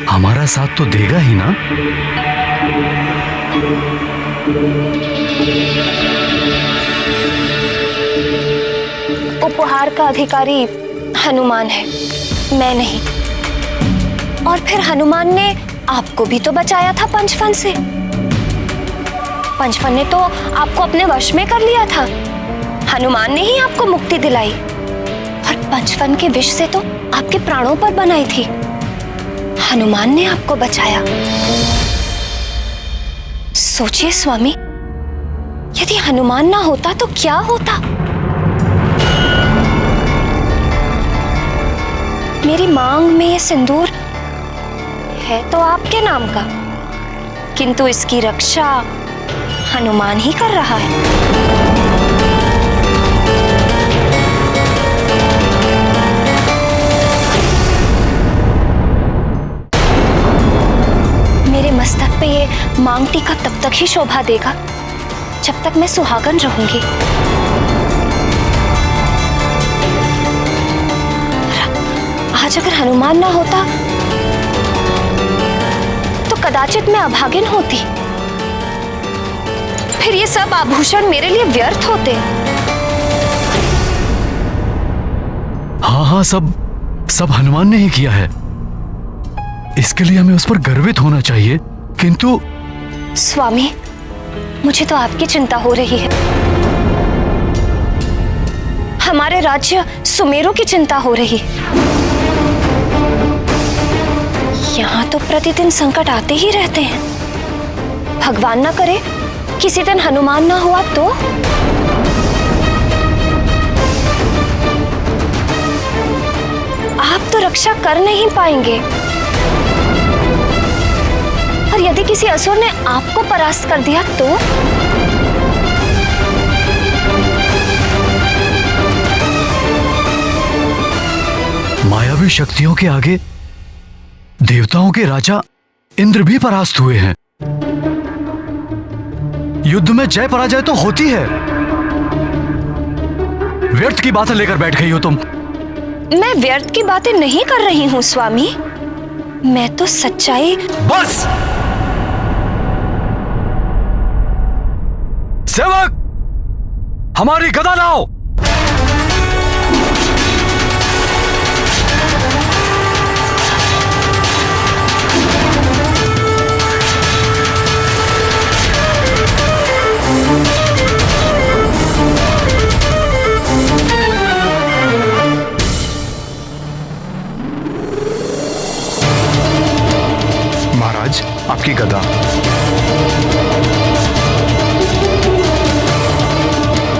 हमारा साथ तो देगा ही ना। उपहार का अधिकारी हनुमान है, मैं नहीं। और फिर हनुमान ने आपको भी तो बचाया था पंचफन से। पंचफन ने तो आपको अपने वश में कर लिया था। हनुमान ने ही आपको मुक्ति दिलाई और पंचफन के विष से तो आपके प्राणों पर बनाई थी। हनुमान ने आपको बचाया। सोचिए स्वामी, यदि हनुमान ना होता तो क्या होता। मेरी मांग में ये सिंदूर है तो आपके नाम का, किंतु इसकी रक्षा हनुमान ही कर रहा है। मेरे मस्तक पे ये मांग टीका तब तक ही शोभा देगा जब तक मैं सुहागन रहूंगी। आज अगर हनुमान ना होता तो कदाचित मैं अभागिन होती। फिर ये सब आभूषण मेरे लिए व्यर्थ होते। हाँ हाँ, सब हनुमान ने ही किया है। इसके लिए हमें उस पर गर्वित होना चाहिए। किंतु स्वामी, मुझे तो आपकी चिंता हो रही है। हमारे राज्य सुमेरु की चिंता हो रही है। यहाँ तो प्रतिदिन संकट आते ही रहते हैं। भगवान ना करे किसी दिन हनुमान ना हुआ तो। आप तो रक्षा कर नहीं पाएंगे, और यदि किसी असुर ने आपको परास्त कर दिया तो। मायावी शक्तियों के आगे देवताओं के राजा इंद्र भी परास्त हुए हैं। युद्ध में जय पराजय तो होती है। व्यर्थ की बातें लेकर बैठ गई हो तुम। मैं व्यर्थ की बातें नहीं कर रही हूँ स्वामी, मैं तो सच्चाई। बस सेवक, हमारी गदा लाओ। महाराज, आपकी गदा।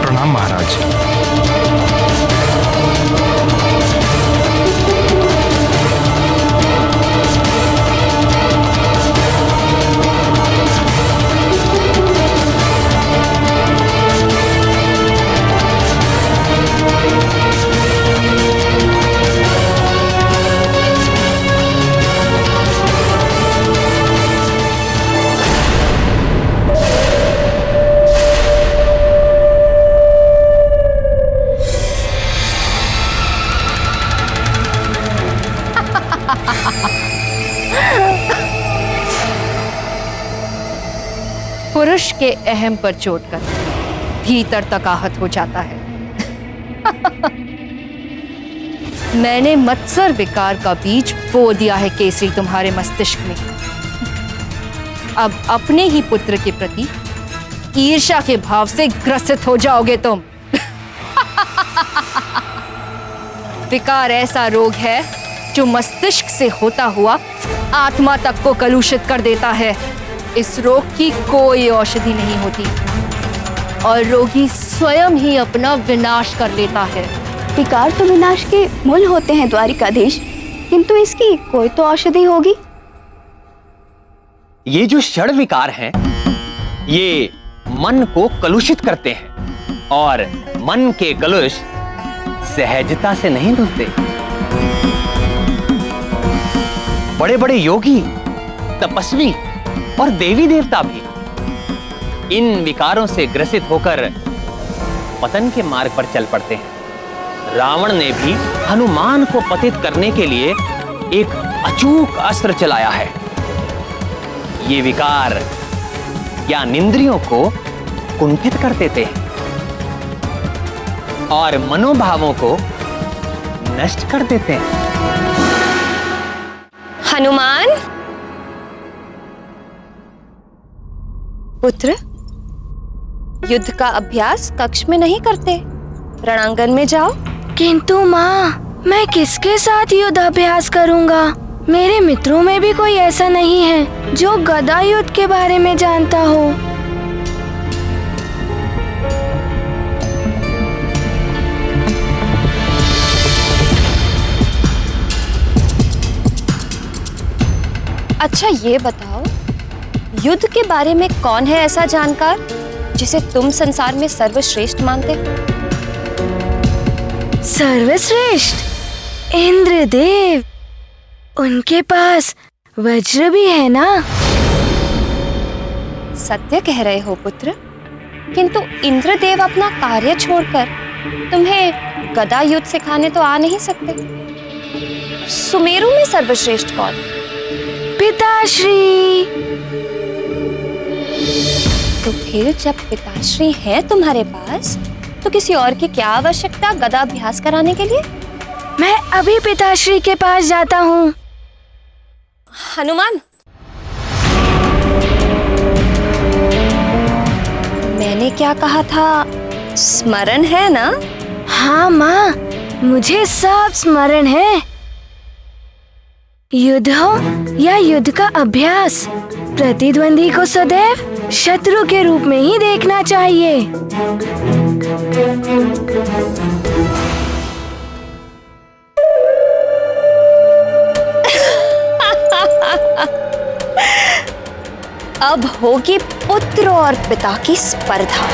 प्रणाम महाराज। पुरुष के अहम पर चोट कर भीतर तक आहत हो जाता है। मैंने मत्सर विकार का बीज बो दिया है केसरी तुम्हारे मस्तिष्क में। अब अपने ही पुत्र के प्रति ईर्ष्या के भाव से ग्रसित हो जाओगे तुम। विकार ऐसा रोग है जो मस्तिष्क से होता हुआ आत्मा तक को कलुषित कर देता है। इस रोग की कोई औषधि नहीं होती। और रोगी स्वयं ही अपना विनाश कर लेता है। विकार तो विनाश के मूल होते हैं द्वारिकाधीश, किंतु इसकी कोई तो औषधि होगी। ये जो षड विकार हैं, ये मन को कलुषित करते हैं और मन के कलुष सहजता से नहीं धुलते। बड़े बड़े योगी, तपस्वी और देवी देवता भी इन विकारों से ग्रसित होकर पतन के मार्ग पर चल पड़ते हैं। रावण ने भी हनुमान को पतित करने के लिए एक अचूक अस्त्र चलाया है। ये विकार ज्ञानेंद्रियों को कुंठित कर देते हैं और मनोभावों को नष्ट कर देते हैं। हनुमान पुत्र, युद्ध का अभ्यास कक्ष में नहीं करते, रणांगन में जाओ। किंतु माँ, मैं किसके साथ युद्ध अभ्यास करूँगा? मेरे मित्रों में भी कोई ऐसा नहीं है जो गदा युद्ध के बारे में जानता हो। अच्छा ये बताओ, युद्ध के बारे में कौन है ऐसा जानकार जिसे तुम संसार में सर्वश्रेष्ठ मानते? सर्वश्रेष्ठ? इंद्रदेव। उनके पास वज्र भी है ना? सत्य कह रहे हो पुत्र, किंतु इंद्रदेव अपना कार्य छोड़कर तुम्हें गदा युद्ध सिखाने तो आ नहीं सकते। सुमेरु में सर्वश्रेष्ठ कौन? पिताश्री। तो फिर जब पिताश्री हैं तुम्हारे पास, तो किसी और की क्या आवश्यकता गदा अभ्यास कराने के लिए? मैं अभी पिताश्री के पास जाता हूँ। हनुमान, मैंने क्या कहा था, स्मरण है ना? हाँ माँ, मुझे सब स्मरण है। युद्ध हो या युद्ध का अभ्यास, प्रतिद्वंदी को सदैव शत्रु के रूप में ही देखना चाहिए। अब होगी पुत्र और पिता की स्पर्धा।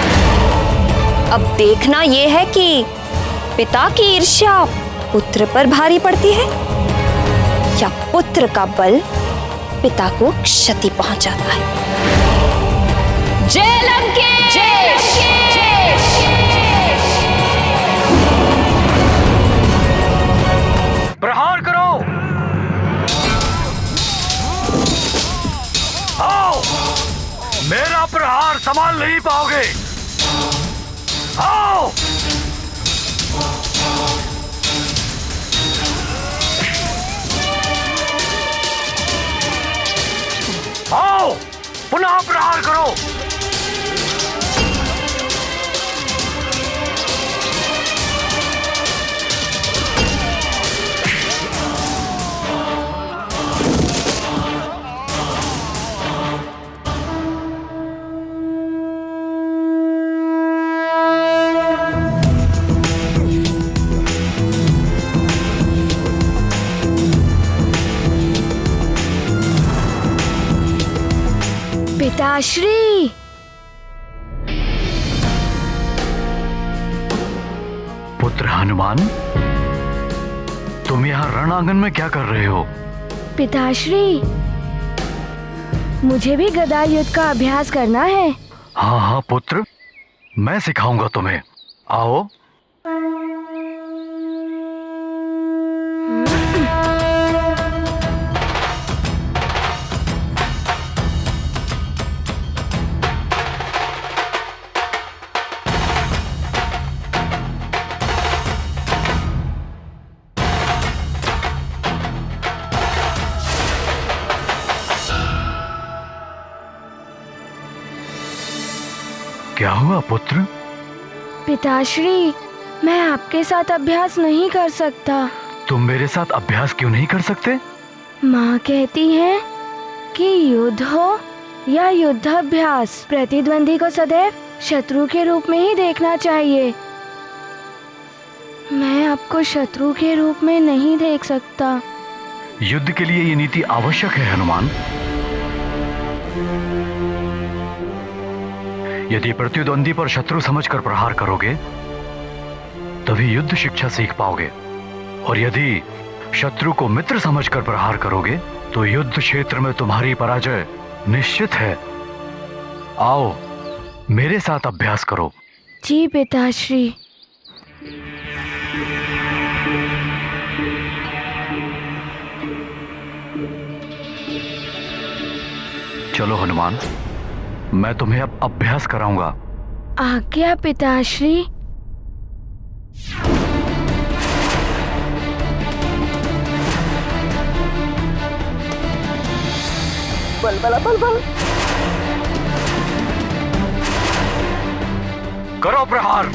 अब देखना यह है कि पिता की ईर्ष्या पुत्र पर भारी पड़ती है या पुत्र का बल पिता को क्षति पहुंचाता है। जय लंकेश! प्रहार करो! आओ! मेरा प्रहार संभाल नहीं पाओगे। आओ! आओ! पुनः प्रहार करो! पिताश्री, पुत्र हनुमान, तुम यहाँ रणांगन में क्या कर रहे हो? पिताश्री, मुझे भी गदा युद्ध का अभ्यास करना है। हाँ हाँ पुत्र, मैं सिखाऊंगा तुम्हें। आओ। क्या हुआ पुत्र? पिताश्री, मैं आपके साथ अभ्यास नहीं कर सकता। तुम मेरे साथ अभ्यास क्यों नहीं कर सकते? माँ कहती है कि युद्ध हो या युद्धाभ्यास, प्रतिद्वंदी को सदैव शत्रु के रूप में ही देखना चाहिए। मैं आपको शत्रु के रूप में नहीं देख सकता। युद्ध के लिए ये नीति आवश्यक है हनुमान। यदि प्रतिद्वंदी पर शत्रु समझकर प्रहार करोगे तभी युद्ध शिक्षा सीख पाओगे, और यदि शत्रु को मित्र समझकर प्रहार करोगे तो युद्ध क्षेत्र में तुम्हारी पराजय निश्चित है। आओ मेरे साथ अभ्यास करो। जी पिताश्री। चलो हनुमान, मैं तुम्हें अब अभ्यास कराऊंगा। आज्ञा पिताश्री। बल बल बल बल। करो प्रहार।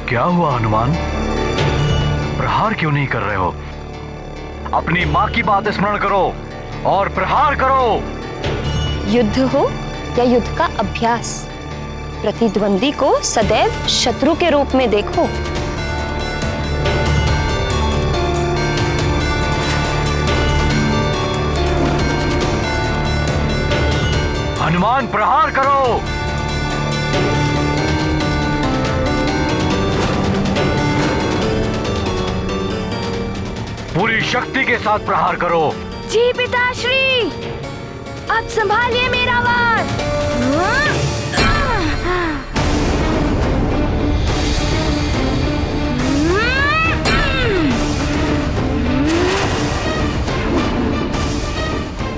क्या हुआ हनुमान? प्रहार क्यों नहीं कर रहे हो? अपनी माँ की बात स्मरण करो और प्रहार करो। युद्ध हो या युद्ध का अभ्यास, प्रतिद्वंदी को सदैव शत्रु के रूप में देखो। हनुमान प्रहार करो। पूरी शक्ति के साथ प्रहार करो। जी पिताश्री। अब संभालिए मेरा वार।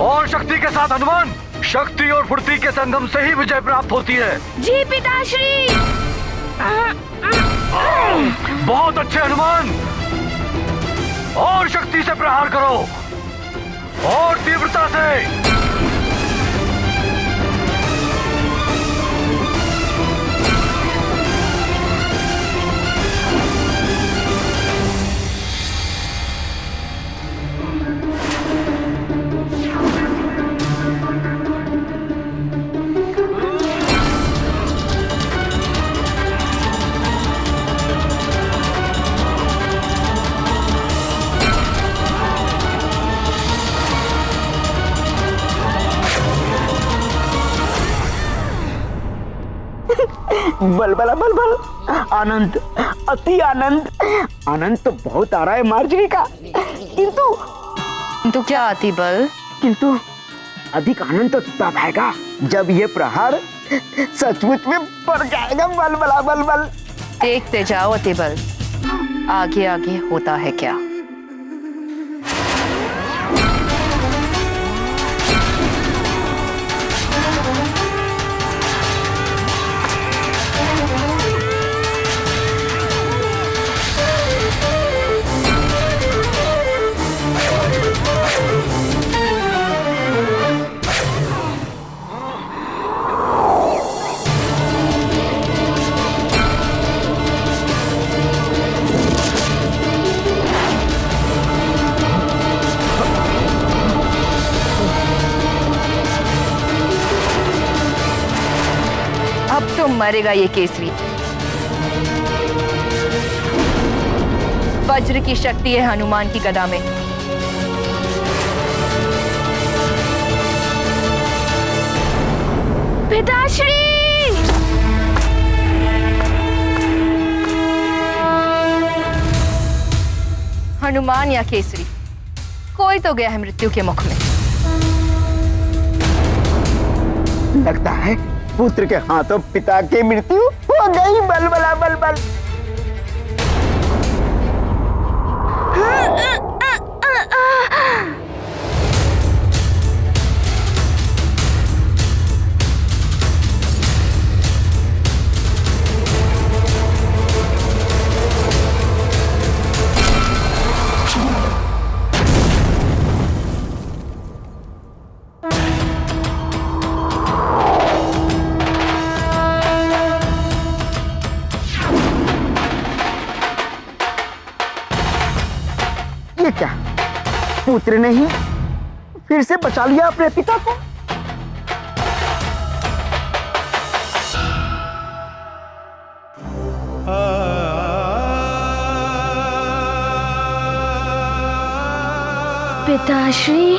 और शक्ति के साथ हनुमान। शक्ति और फुर्ती के संगम से ही विजय प्राप्त होती है। जी पिताश्री। बहुत अच्छे हनुमान। और शक्ति से प्रहार करो और तीव्रता से। बल बल बल बल। आनंद, अति आनंद। आनंद तो बहुत आ रहा है मार्जरी का, किंतु क्या अति बल? किंतु अधिक आनंद तो तब आएगा जब ये प्रहार सचमुच में पड़ जाएगा। बल बला बल बल। देखते जाओ अति बल, आगे आगे होता है क्या। तो मरेगा ये केसरी। वज्र की शक्ति है हनुमान की गदा में। पिताश्री। हनुमान या केसरी, कोई तो गया है मृत्यु के मुख में। लगता है पुत्र के हाथों पिता की मृत्यु हो गई। बल बला बल बल। ये क्या, पुत्र ने ही फिर से बचा लिया अपने पिता को? पिताश्री,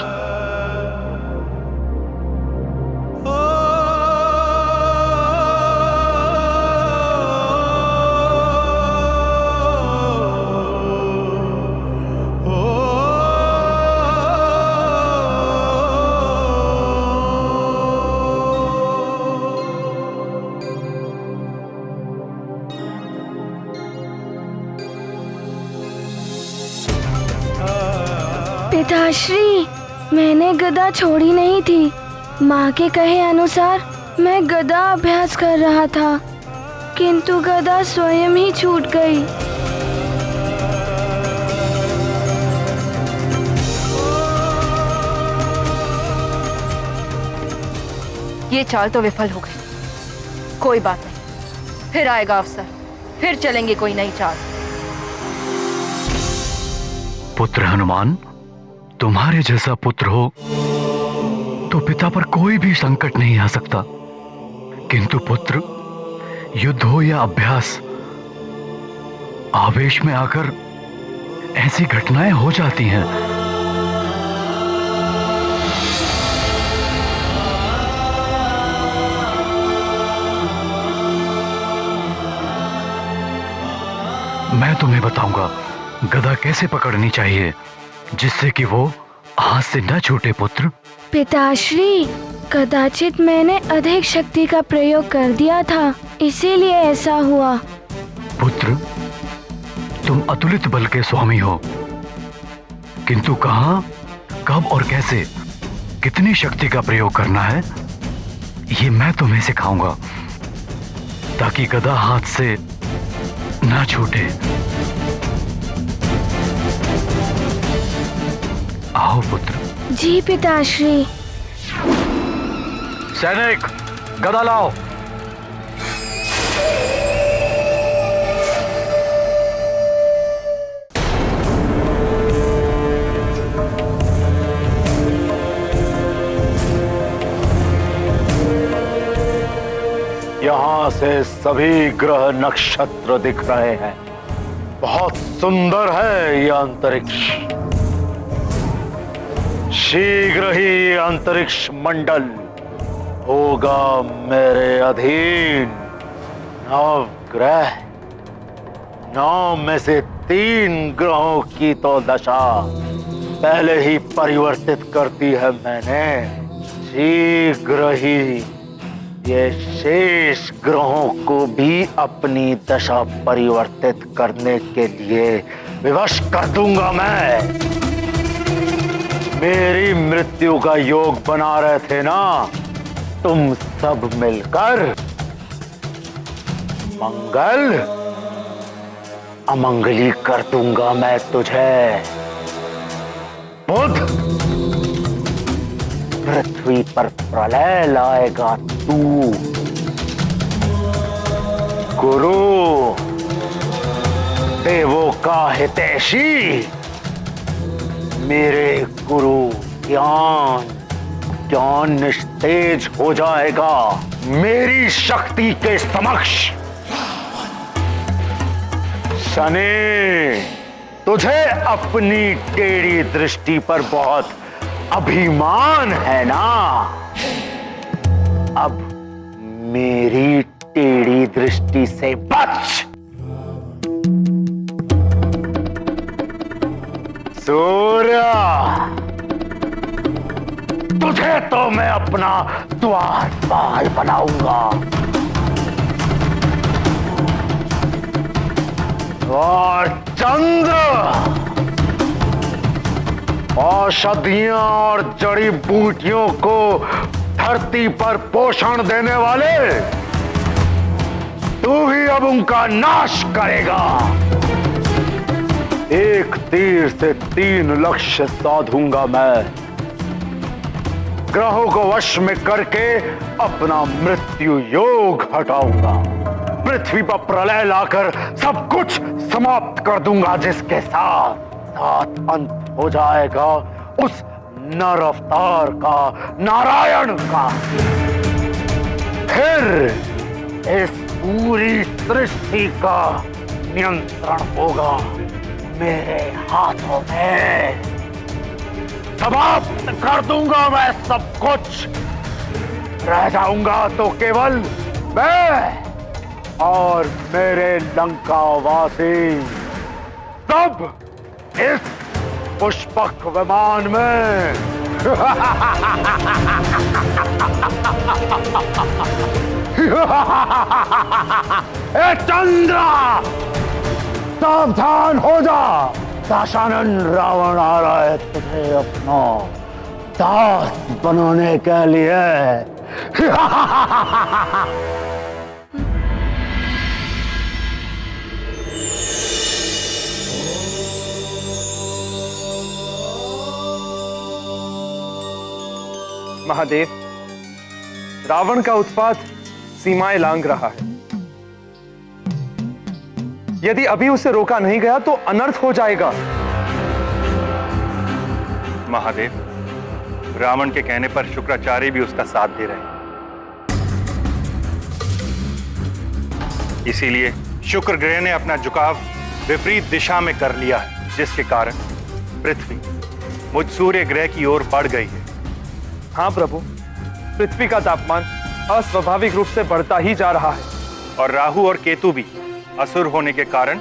पिताश्री, मैंने गदा छोड़ी नहीं थी। माँ के कहे अनुसार मैं गदा अभ्यास कर रहा था, किंतु गदा स्वयं ही छूट गई। ये चाल तो विफल हो गई। कोई बात नहीं, फिर आएगा अवसर, फिर चलेंगे कोई नई चाल। पुत्र हनुमान, तुम्हारे जैसा पुत्र हो तो पिता पर कोई भी संकट नहीं आ सकता, किंतु पुत्र, युद्ध हो या अभ्यास, आवेश में आकर ऐसी घटनाएं हो जाती हैं। मैं तुम्हें बताऊंगा गदा कैसे पकड़नी चाहिए जिससे कि वो हाथ से न छूटे। पुत्र पिताश्री, कदाचित मैंने अधिक शक्ति का प्रयोग कर दिया था, इसीलिए ऐसा हुआ। पुत्र, तुम अतुलित बल के स्वामी हो, किंतु कहां, कब और कैसे, कितनी शक्ति का प्रयोग करना है, ये मैं तुम्हें सिखाऊंगा, ताकि गदा हाथ से ना छूटे। आओ पुत्र। जी पिताश्री। सैनिक, गदा लाओ। यहाँ से सभी ग्रह नक्षत्र दिख रहे हैं। बहुत सुंदर है ये अंतरिक्ष। शीघ्र ही अंतरिक्ष मंडल होगा मेरे अधीन। 9 ग्रह, 9 में से 3 ग्रहों की तो दशा पहले ही परिवर्तित कर दी है मैंने। शीघ्र ही ये शेष ग्रहों को भी अपनी दशा परिवर्तित करने के लिए विवश कर दूंगा मैं। मेरी मृत्यु का योग बना रहे थे ना तुम सब मिलकर, मंगल अमंगली कर दूंगा मैं तुझे। बुध, पृथ्वी पर प्रलय लाएगा तू। गुरु, देवों का हितैषी, मेरे गुरु ज्ञान निस्तेज हो जाएगा मेरी शक्ति के समक्ष। शनि, तुझे अपनी टेढ़ी दृष्टि पर बहुत अभिमान है ना, अब मेरी टेढ़ी दृष्टि से बच। सूर्य, तुझे तो मैं अपना द्वारपाल बनाऊंगा। और चंद्र, औषधियां और जड़ी बूटियों को धरती पर पोषण देने वाले, तू ही अब उनका नाश करेगा। एक तीर से 3 लक्ष्य साधूंगा मैं। ग्रहों को वश में करके अपना मृत्यु योग हटाऊंगा। पृथ्वी पर प्रलय लाकर सब कुछ समाप्त कर दूंगा जिसके साथ साथ अंत हो जाएगा उस नर अवतार का, नारायण का। फिर इस पूरी सृष्टि का नियंत्रण होगा मेरे हाथों में। समाप्त कर दूंगा मैं सब कुछ। रह जाऊंगा तो केवल मैं और मेरे लंकावासी, सब इस पुष्पक विमान में। ए चंद्रा, सावधान हो जा। दशानन, रावण आ रहा है तुझे अपना दास बनाने के लिए। महादेव, रावण का उत्पात सीमाएं लांघ रहा है। यदि अभी उसे रोका नहीं गया तो अनर्थ हो जाएगा। महादेव, रावण के कहने पर शुक्राचार्य भी उसका साथ दे रहे हैं। इसीलिए शुक्र ग्रह ने अपना झुकाव विपरीत दिशा में कर लिया है, जिसके कारण पृथ्वी मुझ सूर्य ग्रह की ओर बढ़ गई है। हाँ प्रभु, पृथ्वी का तापमान अस्वाभाविक रूप से बढ़ता ही जा रहा है। और राहु और केतु भी असुर होने के कारण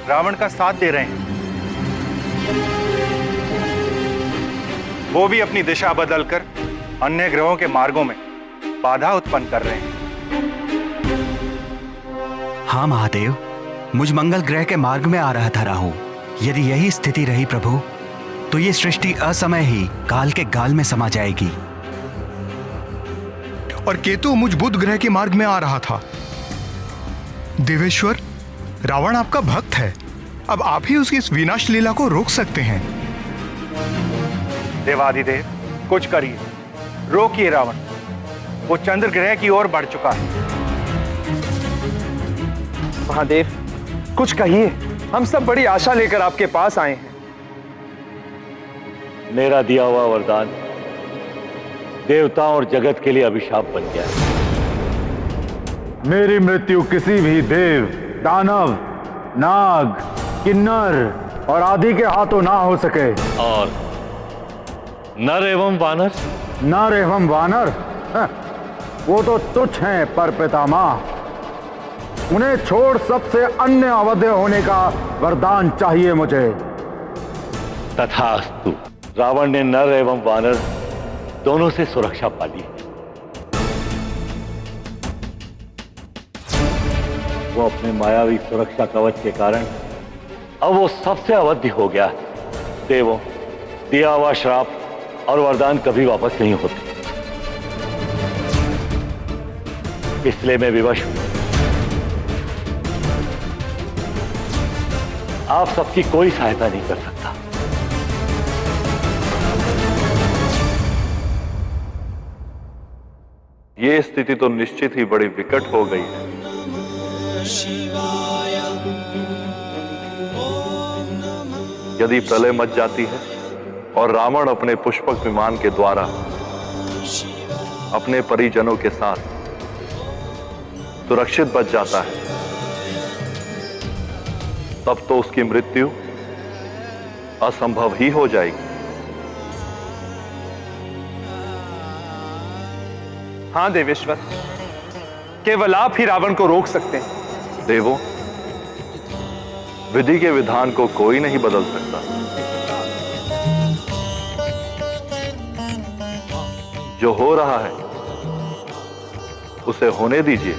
रावण का साथ दे रहे हैं। वो भी अपनी दिशा बदलकर अन्य ग्रहों के मार्गों में बाधा उत्पन्न कर रहे हैं। हाँ महादेव, मुझ मंगल ग्रह के मार्ग में आ रहा था राहु। यदि यही स्थिति रही प्रभु, तो ये सृष्टि असमय ही काल के गाल में समा जाएगी। और केतु मुझ बुध ग्रह के मार्ग में आ रहा था। देवेश्वर, रावण आपका भक्त है। अब आप ही उसकी इस विनाश लीला को रोक सकते हैं। देवादिदेव, कुछ करिए, रोकिए रावण। वो चंद्र ग्रह की ओर बढ़ चुका है। महादेव, कुछ कहिए, हम सब बड़ी आशा लेकर आपके पास आए हैं। मेरा दिया हुआ वरदान देवताओं और जगत के लिए अभिशाप बन गया है। मेरी मृत्यु किसी भी देव, दानव, नाग, किन्नर और आदि के हाथों ना हो सके। और नर एवं वानर? नर एवं वानर, वो तो तुच्छ हैं पर पितामह। उन्हें छोड़ सबसे अन्य अवध्य होने का वरदान चाहिए मुझे। तथास्तु। रावण ने नर एवं वानर दोनों से सुरक्षा पाली। वो अपने मायावी सुरक्षा कवच के कारण अब वो सबसे अवध्य हो गया है। देवों, दिया हुआ श्राप और वरदान कभी वापस नहीं होते, इसलिए मैं विवश हूं। आप सबकी कोई सहायता नहीं कर सकता। ये स्थिति तो निश्चित ही बड़ी विकट हो गई है। यदि प्रलय मच जाती है और रावण अपने पुष्पक विमान के द्वारा अपने परिजनों के साथ सुरक्षित बच जाता है, तब तो उसकी मृत्यु असंभव ही हो जाएगी। हाँ देवेश्वर, केवल आप ही रावण को रोक सकते हैं। देवों, विधि के विधान को कोई नहीं बदल सकता। जो हो रहा है उसे होने दीजिए।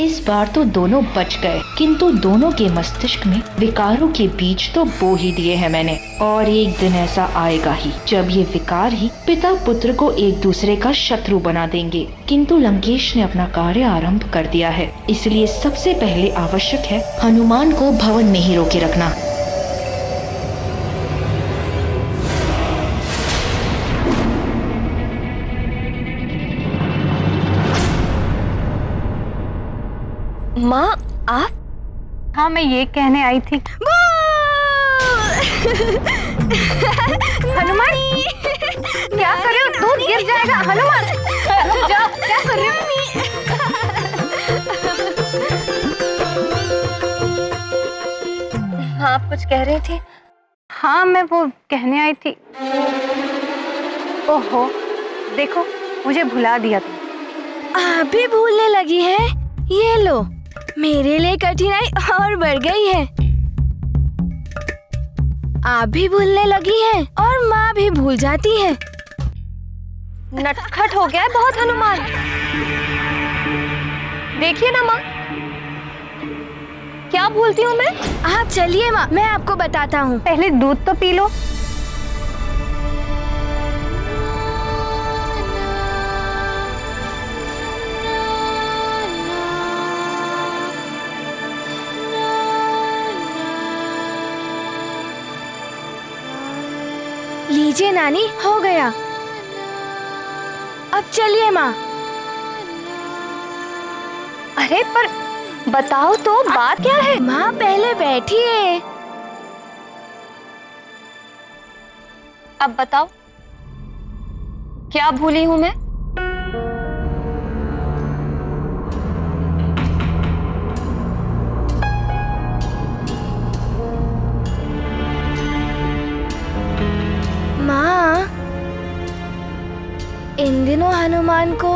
इस बार तो दोनों बच गए, किंतु दोनों के मस्तिष्क में विकारों के बीज तो बो ही दिए हैं मैंने। और एक दिन ऐसा आएगा ही जब ये विकार ही पिता पुत्र को एक दूसरे का शत्रु बना देंगे। किंतु लंकेश ने अपना कार्य आरंभ कर दिया है, इसलिए सबसे पहले आवश्यक है हनुमान को भवन में ही रोके रखना। माँ आप? हाँ, मैं ये कहने आई थी। हनुमान, क्या कर रहे हो? दूध गिर जाएगा। हनुमान, रुक जाओ, क्या कर रहे हो? हाँ, आप कुछ कह रही थी? हाँ, मैं वो कहने आई थी। ओहो, देखो, मुझे भुला दिया तुम। आप भी भूलने लगी हैं? ये लो, मेरे लिए कठिनाई और बढ़ गई है। आप भी भूलने लगी हैं और माँ भी भूल जाती है। नटखट हो गया है बहुत हनुमान। देखिए ना माँ, क्या भूलती हूँ मैं? आप चलिए माँ, मैं आपको बताता हूँ। पहले दूध तो पी लो। लीजिए नानी, हो गया। अब चलिए माँ। अरे पर बताओ तो, बात क्या है? माँ पहले बैठिए। अब बताओ, क्या भूली हूँ मैं? माँ, इन दिनों हनुमान को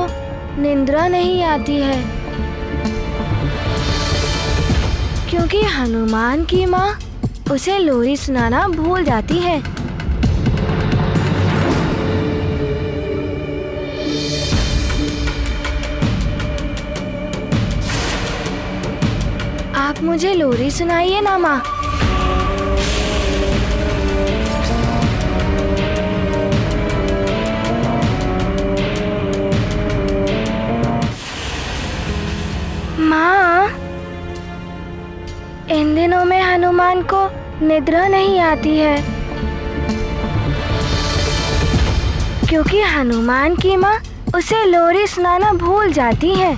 निंद्रा नहीं आती है, क्योंकि हनुमान की माँ उसे लोरी सुनाना भूल जाती है। आप मुझे लोरी सुनाइए ना माँ। माँ, इन दिनों में हनुमान को निद्रा नहीं आती है, क्योंकि हनुमान की माँ उसे लोरी सुनाना भूल जाती है।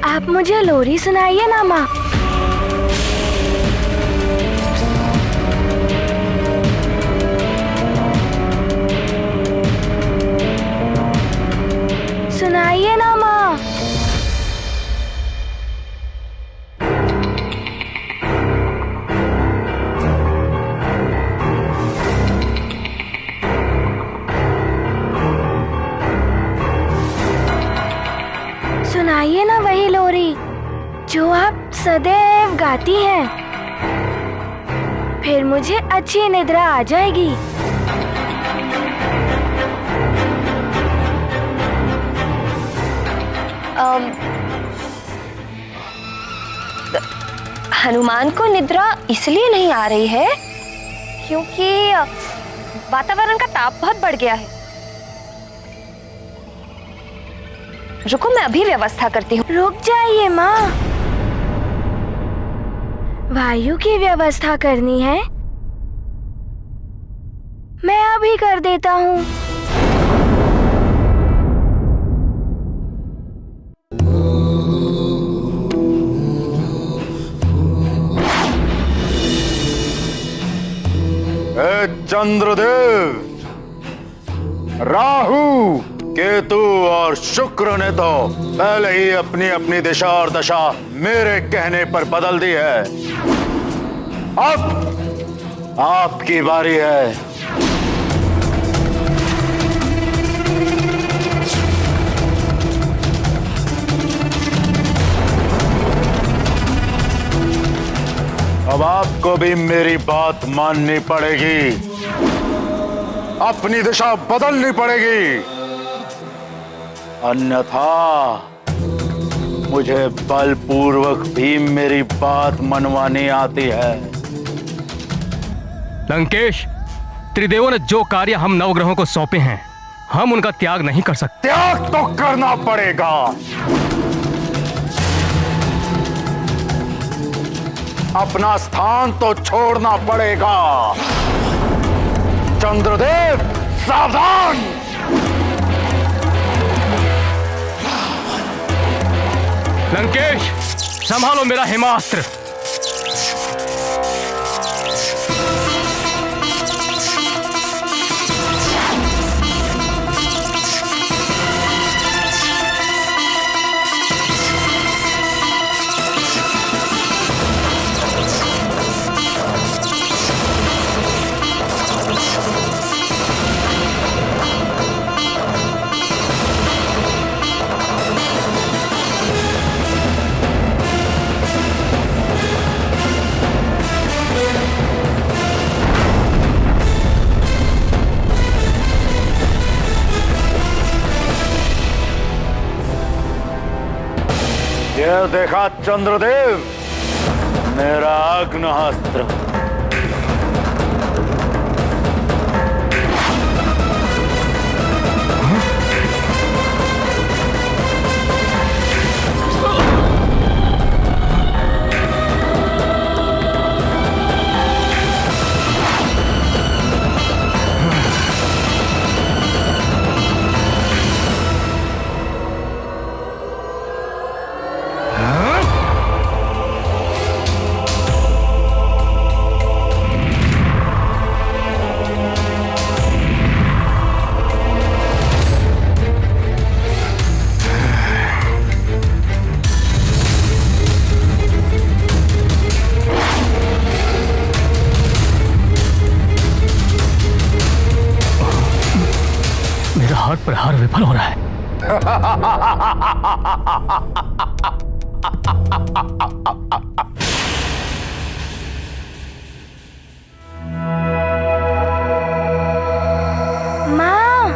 आप मुझे लोरी सुनाइए ना माँ। सुनाइए ना माँ। सुनाइए ना वही लोरी जो आप सदैव गाती हैं। फिर मुझे अच्छी निद्रा आ जाएगी। हनुमान को निद्रा इसलिए नहीं आ रही है क्योंकि वातावरण का ताप बहुत बढ़ गया है। रुको, मैं अभी व्यवस्था करती हूँ। रुक जाइए माँ, वायु की व्यवस्था करनी है। मैं अभी कर देता हूँ। चंद्रदेव, राहु, केतु और शुक्र ने तो पहले ही अपनी अपनी दिशा और दशा मेरे कहने पर बदल दी है। अब आपकी बारी है। अब आपको भी मेरी बात माननी पड़ेगी, अपनी दिशा बदलनी पड़ेगी, अन्यथा मुझे बलपूर्वक भी मेरी बात मनवानी आती है। लंकेश, त्रिदेवों ने जो कार्य हम नवग्रहों को सौंपे हैं, हम उनका त्याग नहीं कर सकते। त्याग तो करना पड़ेगा। अपना स्थान तो छोड़ना पड़ेगा। चंद्रदेव सावधान। लंकेश, संभालो मेरा हिमास्त्र। यह देखा चंद्रदेव, मेरा आग्नेयास्त्र। प्रहार विफल हो रहा है। माँ,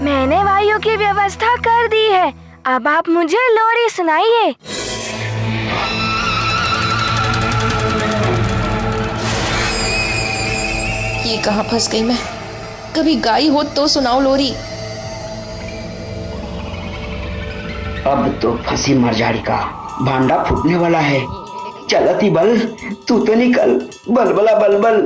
मैंने वायु की व्यवस्था कर दी है। अब आप मुझे लोरी सुनाइए। ये कहाँ फंस गई मैं? कभी गाई हो तो सुनाओ लोरी। अब तो फंसी मरजाड़ी का भांडा फूटने वाला है। चलती बल, तू तो निकल, बलबला बलबल।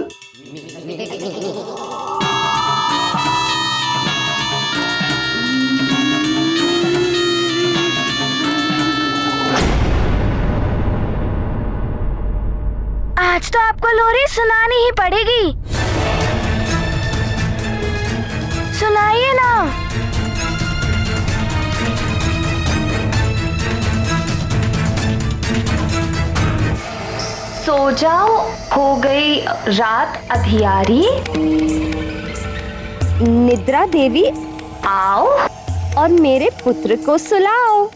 आज तो आपको लोरी सुनानी ही पड़ेगी। सुनाइए ना। सो जाओ, हो गई रात अधियारी। निद्रा देवी आओ और मेरे पुत्र को सुलाओ।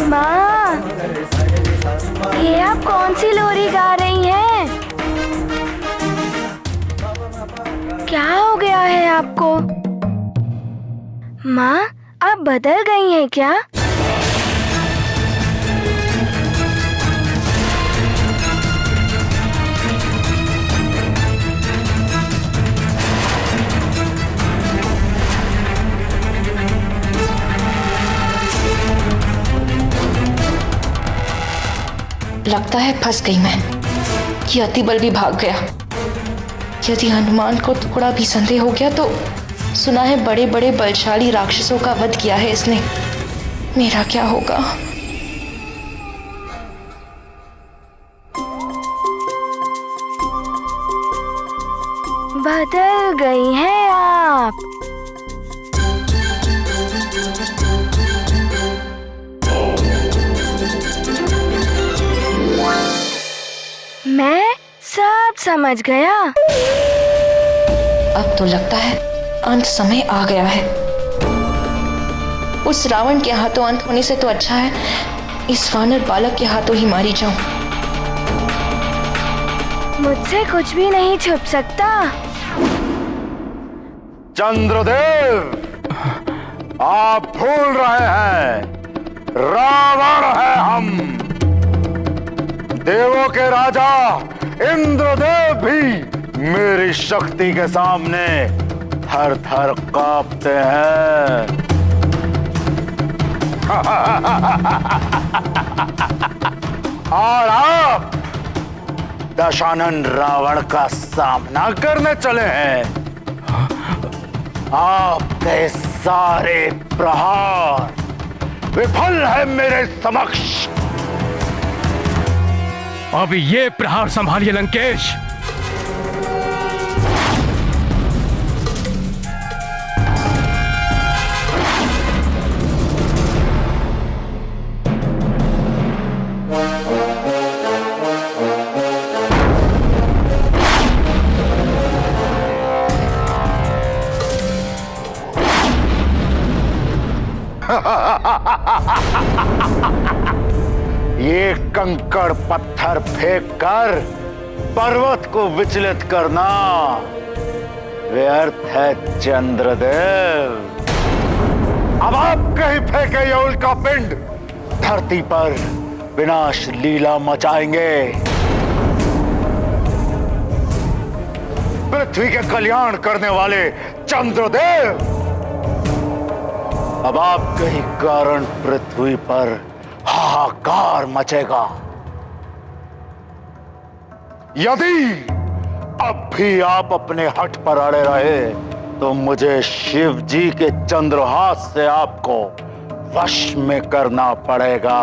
माँ, ये आप कौन सी लोरी गा रही हैं? क्या हो गया है आपको? माँ, आप बदल गई हैं क्या? लगता है फंस गई मैं। ये अतिबल भी भाग गया। यदि हनुमान को टुकड़ा भी संदेह हो गया तो सुना है बड़े बड़े बलशाली राक्षसों का वध किया है इसने। मेरा क्या होगा? बदल गई हैं आप। मैं सब समझ गया। अब तो लगता है अंत समय आ गया है। उस रावण के हाथों अंत होने से तो अच्छा है इस वानर बालक के हाथों ही मारी जाऊं। मुझसे कुछ भी नहीं छुप सकता। चंद्रदेव, आप भूल रहे हैं, रावण है हम। देवों के राजा इंद्रदेव भी मेरी शक्ति के सामने थर थर कांपते हैं। और आप दशानन रावण का सामना करने चले हैं। आपके सारे प्रहार विफल है मेरे समक्ष। अब ये प्रहार संभालिए लंकेश। ये कंकड़ पत्थर फेंक कर पर्वत को विचलित करना व्यर्थ है चंद्रदेव। अब आप कहीं फेंके ये उल्का पिंड धरती पर विनाश लीला मचाएंगे। पृथ्वी के कल्याण करने वाले चंद्रदेव, अब आपके ही कारण पृथ्वी पर हाहाकार मचेगा। यदि अब भी आप अपने हठ पर अड़े रहे तो मुझे शिव जी के चंद्रहास से आपको वश में करना पड़ेगा।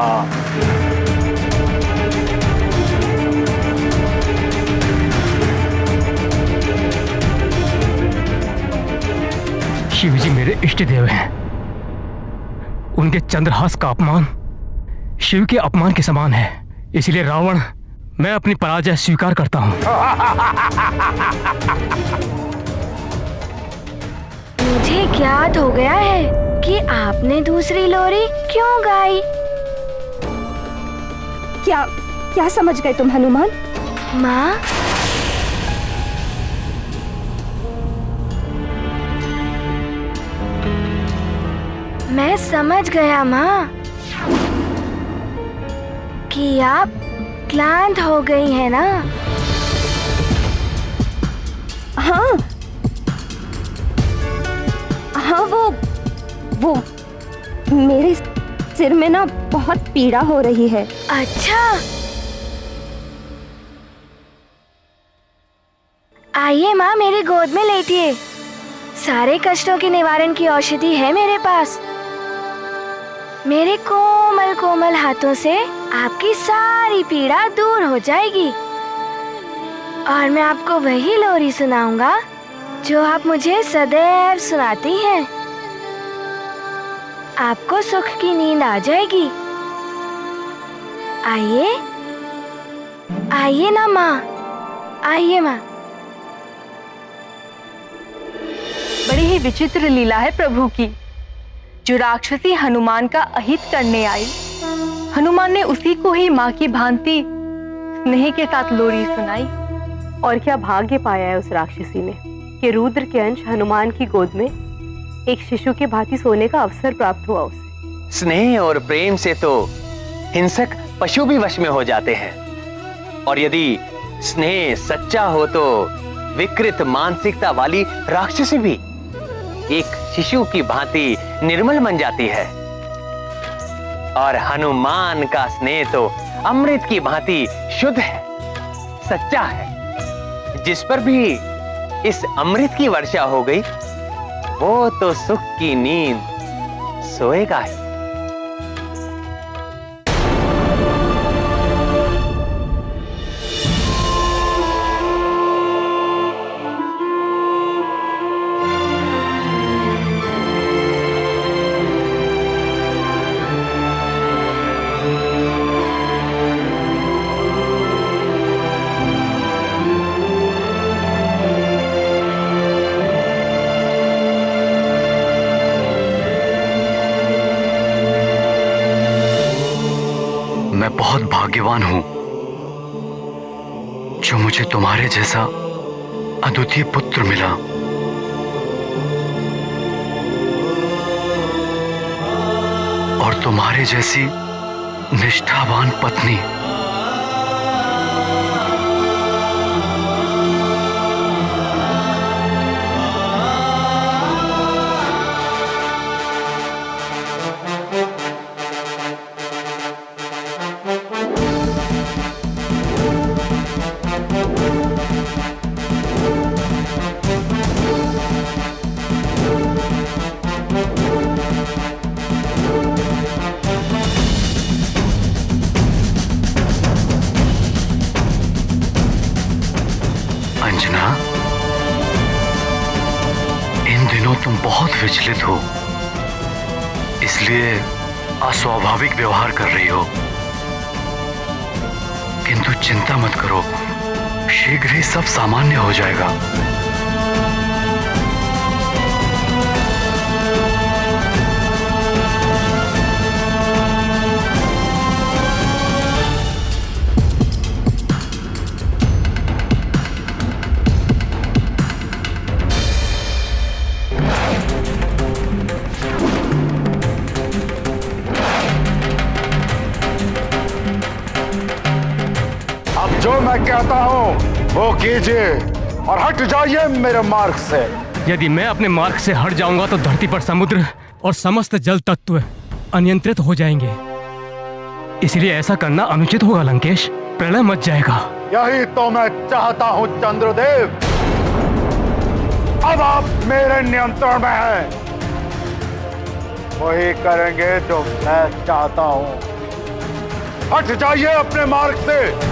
शिव जी मेरे इष्ट देव हैं। उनके चंद्रहास का अपमान शिव के अपमान के समान है। इसलिए रावण, मैं अपनी पराजय स्वीकार करता हूं। मुझे ज्ञात हो गया है कि आपने दूसरी लोरी क्यों गाई। क्या समझ गए तुम हनुमान? माँ, मैं समझ गया माँ कि आप क्लांत हो गई है ना। हाँ, वो मेरे सिर में ना बहुत पीड़ा हो रही है। अच्छा, आइए माँ, मेरी गोद में लेटिए। सारे कष्टों के निवारण की औषधि है मेरे पास। मेरे कोमल कोमल हाथों से आपकी सारी पीड़ा दूर हो जाएगी और मैं आपको वही लोरी सुनाऊंगा जो आप मुझे सदैव सुनाती हैं। आपको सुख की नींद आ जाएगी। आइए आइए ना माँ, आइए माँ। बड़ी ही विचित्र लीला है प्रभु की। जो राक्षसी हनुमान का अहित करने आई, हनुमान ने उसी को ही माँ की भांति स्नेह के साथ लोरी सुनाई। और क्या भाग्य पाया है उस राक्षसी ने कि रुद्र के अंश हनुमान की गोद में एक शिशु के भांति सोने का अवसर प्राप्त हुआ उसे। स्नेह और प्रेम से तो हिंसक पशु भी वश में हो जाते हैं, और यदि स्नेह सच्चा हो तो विकृत मानसिकता वाली राक्षसी भी एक शिशु की भांति निर्मल बन जाती है। और हनुमान का स्नेह तो अमृत की भांति शुद्ध है, सच्चा है। जिस पर भी इस अमृत की वर्षा हो गई वो तो सुख की नींद सोएगा ही। बहुत भाग्यवान हूं जो मुझे तुम्हारे जैसा अद्वितीय पुत्र मिला। और तुम्हारे जैसी निष्ठावान पत्नी। अंजना, इन दिनों तुम बहुत विचलित हो, इसलिए अस्वाभाविक व्यवहार कर रही हो। किंतु चिंता मत करो, शीघ्र ही सब सामान्य हो जाएगा। जो मैं कहता हूँ वो कीजिए और हट जाइए मेरे मार्ग से। यदि मैं अपने मार्ग से हट जाऊंगा तो धरती पर समुद्र और समस्त जल तत्व अनियंत्रित हो जाएंगे। इसलिए ऐसा करना अनुचित होगा लंकेश, प्रलय मच जाएगा। यही तो मैं चाहता हूँ चंद्रदेव। अब आप मेरे नियंत्रण में हैं। वही करेंगे जो मैं चाहता हूँ। हट जाइए अपने मार्ग से।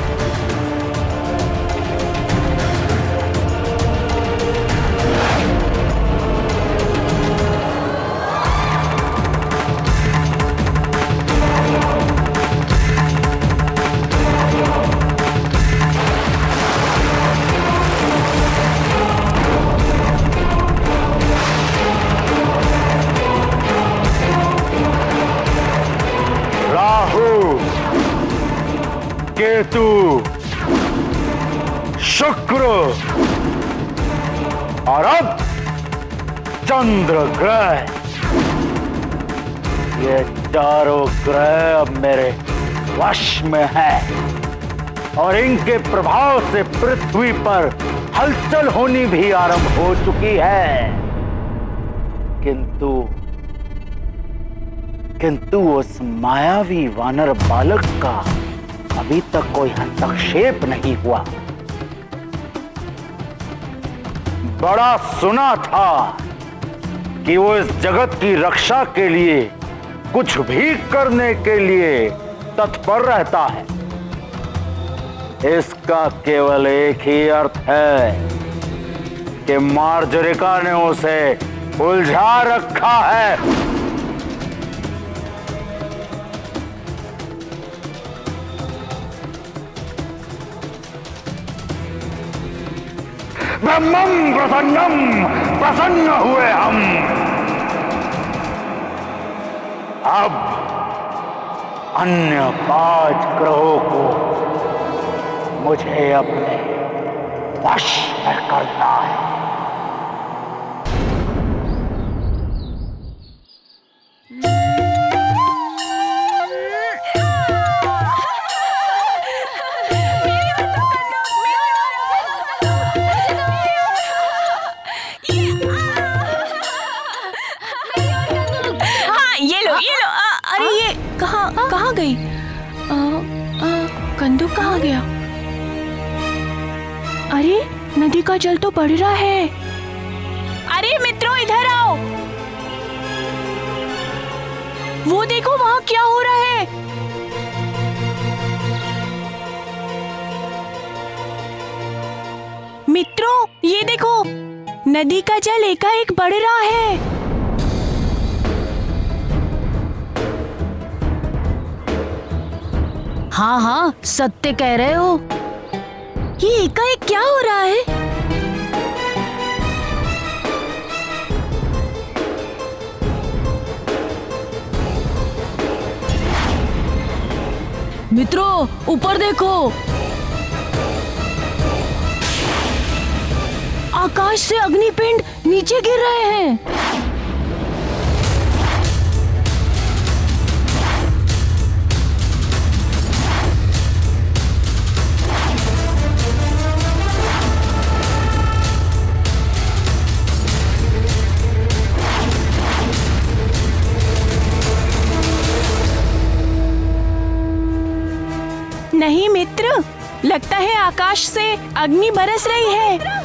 केतु, शुक्र और अब चंद्र ग्रह, ये चारों ग्रह अब मेरे वश में हैं और इनके प्रभाव से पृथ्वी पर हलचल होनी भी आरंभ हो चुकी है। किंतु उस मायावी वानर बालक का अभी तक कोई हस्तक्षेप नहीं हुआ। बड़ा सुना था कि वो इस जगत की रक्षा के लिए कुछ भी करने के लिए तत्पर रहता है। इसका केवल एक ही अर्थ है कि मार्जरिका ने उसे उलझा रखा है। ब्रह्मं प्रसन्नम, प्रसन्न हुए हम। अब अन्य 5 ग्रहों को मुझे अपने वश में करना है। कहाँ गई? कंदुक कहाँ गया? अरे नदी का जल तो बढ़ रहा है। अरे मित्रों इधर आओ, वो देखो वहाँ क्या हो रहा है। मित्रों ये देखो, नदी का जल एकाएक बढ़ रहा है। हाँ हाँ सत्य कह रहे हो। ये एकाएक क्या हो रहा है? मित्रों, ऊपर देखो। आकाश से अग्निपिंड नीचे गिर रहे हैं। नहीं मित्र, लगता है आकाश से अग्नि बरस रही है।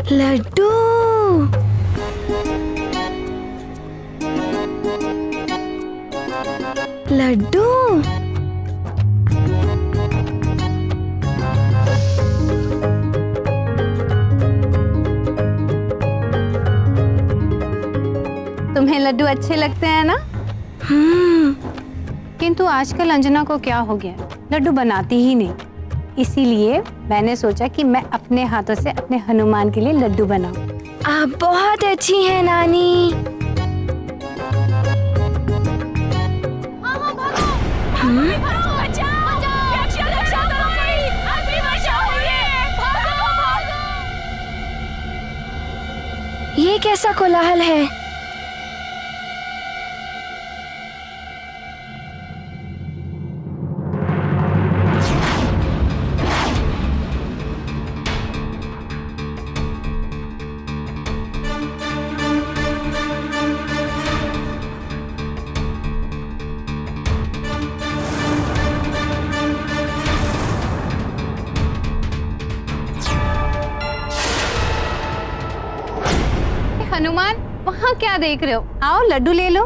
लड्डू। लड्डू। तुम्हें लड्डू अच्छे लगते हैं ना? किंतु आजकल अंजना को क्या हो गया, लड्डू बनाती ही नहीं। इसीलिए मैंने सोचा कि मैं अपने हाथों से अपने हनुमान के लिए लड्डू बनाऊं। आप बहुत अच्छी हैं नानी। ये कैसा कोलाहल है? हनुमान, वहाँ क्या देख रहे हो? आओ लड्डू ले लो।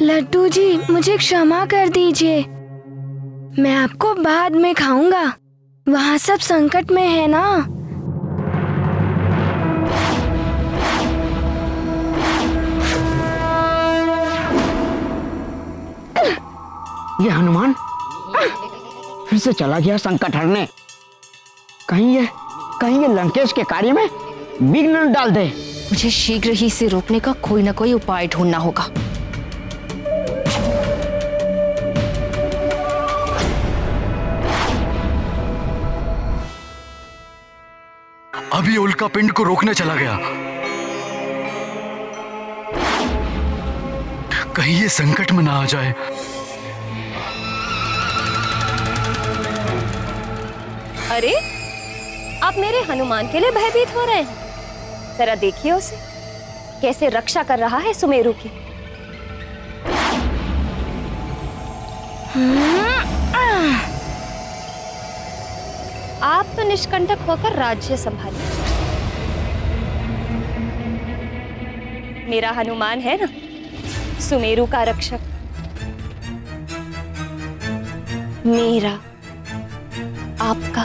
लड्डू जी, मुझे क्षमा कर दीजिए। मैं आपको बाद में खाऊंगा। वहाँ सब संकट में है ना। ये हनुमान फिर से चला गया संकट हरने। कहीं ये लंकेश के कार्य में विघ्न न डाल दे। मुझे शीघ्र ही इसे रोकने का कोई ना कोई उपाय ढूंढना होगा। अभी उल्का पिंड को रोकने चला गया। कहीं ये संकट में ना आ जाए। अरे, आप मेरे हनुमान के लिए भयभीत हो रहे हैं? जरा देखिए उसे, कैसे रक्षा कर रहा है सुमेरु की। आप तो निष्कंटक होकर राज्य संभालिए। मेरा हनुमान है ना, सुमेरु का रक्षक। मेरा, आपका।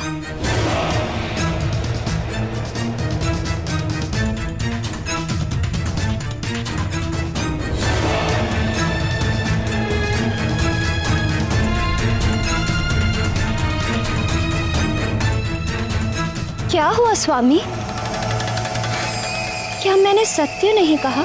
क्या हुआ स्वामी? क्या मैंने सत्य नहीं कहा?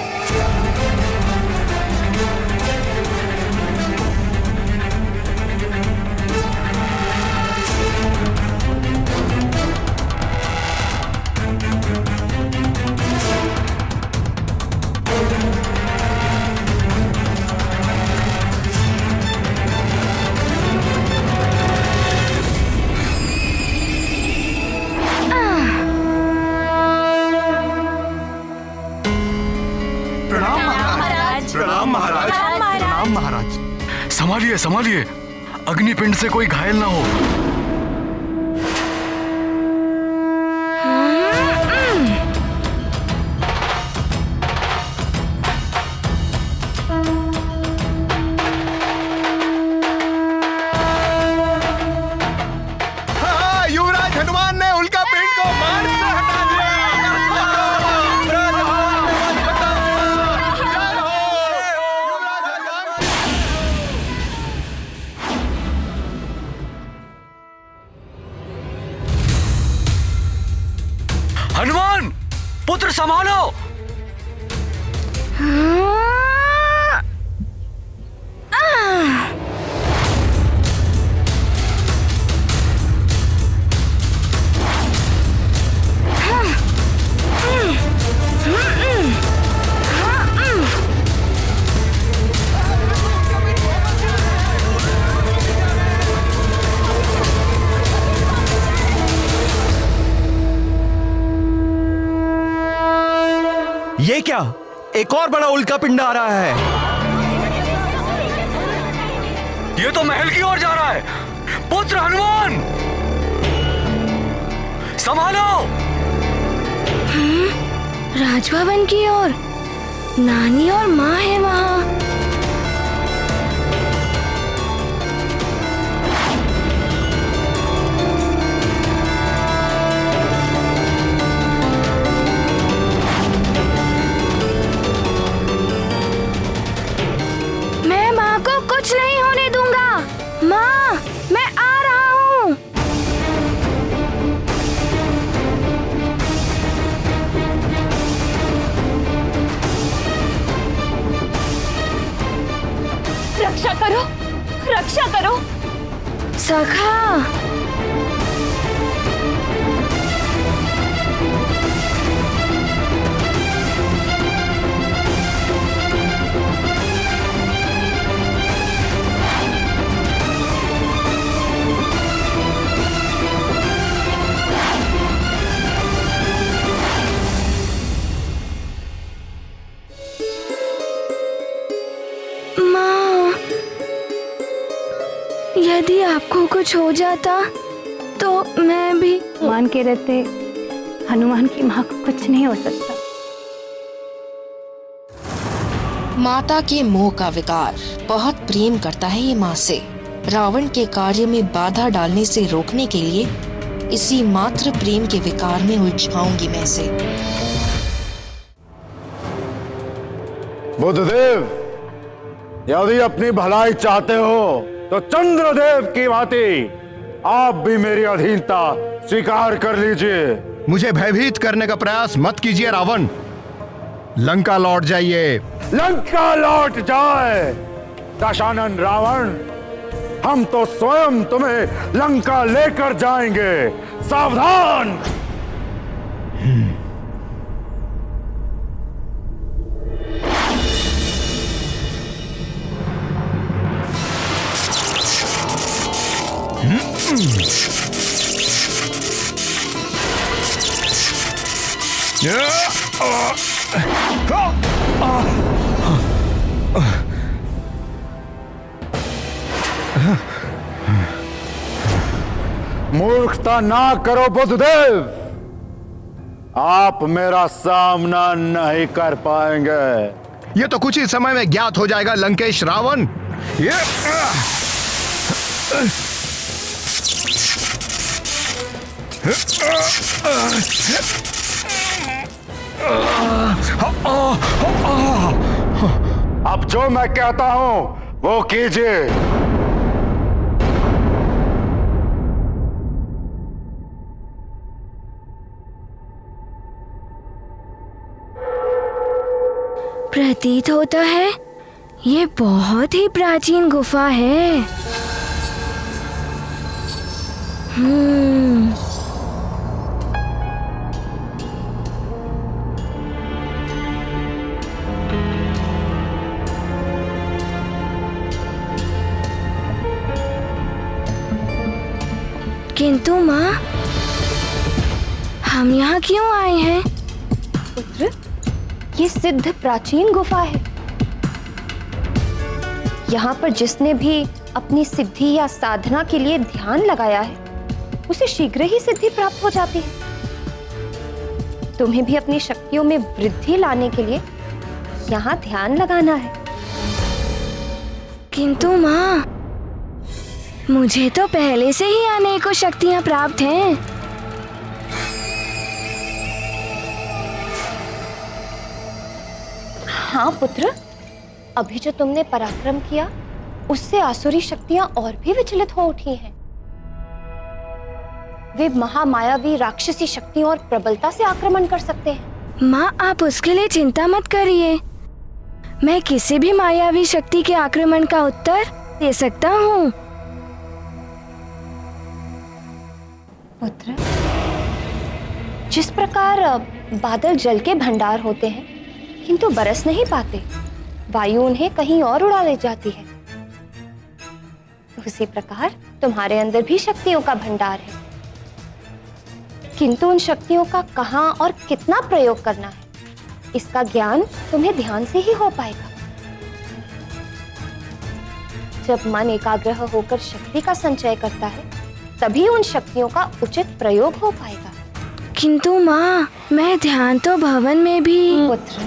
प्रणाम महाराज। संभालिए संभालिए, अग्निपिंड से कोई घायल ना हो। हनुमान, पुत्र संभालो। ये क्या? एक और बड़ा उल्का पिंड आ रहा है। ये तो महल की ओर जा रहा है। पुत्र हनुमान, संभालो। राजभवन की ओर। नानी और माँ है वहाँ। कुछ नहीं होने दूंगा। माँ, मैं आ रहा हूँ। रक्षा करो, रक्षा करो। सखा, यदि आपको कुछ हो जाता तो मैं भी। मान के रहते हनुमान की माँ को कुछ नहीं हो सकता। माता के मोह का विकार बहुत प्रेम करता है ये माँ से। रावण के कार्य में बाधा डालने से रोकने के लिए इसी मात्र प्रेम के विकार में उलझाऊंगी मैं इसे। बुद्धदेव, यदि अपनी भलाई चाहते हो तो चंद्रदेव की भांति आप भी मेरी अधीनता स्वीकार कर लीजिए। मुझे भयभीत करने का प्रयास मत कीजिए रावण। लंका लौट जाइए। लंका लौट जाए दशानन रावण, हम तो स्वयं तुम्हें लंका लेकर जाएंगे। सावधान। मूर्खता ना करो बुद्धदेव, आप मेरा सामना नहीं कर पाएंगे। ये तो कुछ ही समय में ज्ञात हो जाएगा लंकेश रावण। अब जो मैं कहता हूं वो कीजिए। प्रतीत होता है ये बहुत ही प्राचीन गुफा है। किंतु माँ, हम यहाँ क्यों आए हैं? पुत्र, ये सिद्ध प्राचीन गुफा है। यहाँ पर जिसने भी अपनी सिद्धि या साधना के लिए ध्यान लगाया है उसे शीघ्र ही सिद्धि प्राप्त हो जाती है। तुम्हें भी अपनी शक्तियों में वृद्धि लाने के लिए यहाँ ध्यान लगाना है। किंतु माँ, मुझे तो पहले से ही अनेकों शक्तियाँ प्राप्त हैं। हाँ पुत्र, अभी जो तुमने पराक्रम किया उससे आसुरी शक्तियां और भी विचलित हो उठी हैं। वे महामायावी राक्षसी शक्तियों और प्रबलता से आक्रमण कर सकते हैं। माँ, आप उसके लिए चिंता मत करिए। मैं किसी भी मायावी शक्ति के आक्रमण का उत्तर दे सकता हूँ। पुत्र, जिस प्रकार बादल जल के भंडार होते हैं किंतु बरस नहीं पाते, वायु उन्हें कहीं और उड़ा ले जाती है, उसी प्रकार तुम्हारे अंदर भी शक्तियों का भंडार है, किंतु उन शक्तियों का कहाँ और कितना प्रयोग करना है, इसका ज्ञान तुम्हें ध्यान से ही हो पाएगा। जब मन एकाग्र होकर शक्ति का संचय करता है, तभी उन शक्तियों का उचित प्रयोग हो पाएगा। किंतु माँ, मैं ध्यान तो भवन में भी। पुत्र,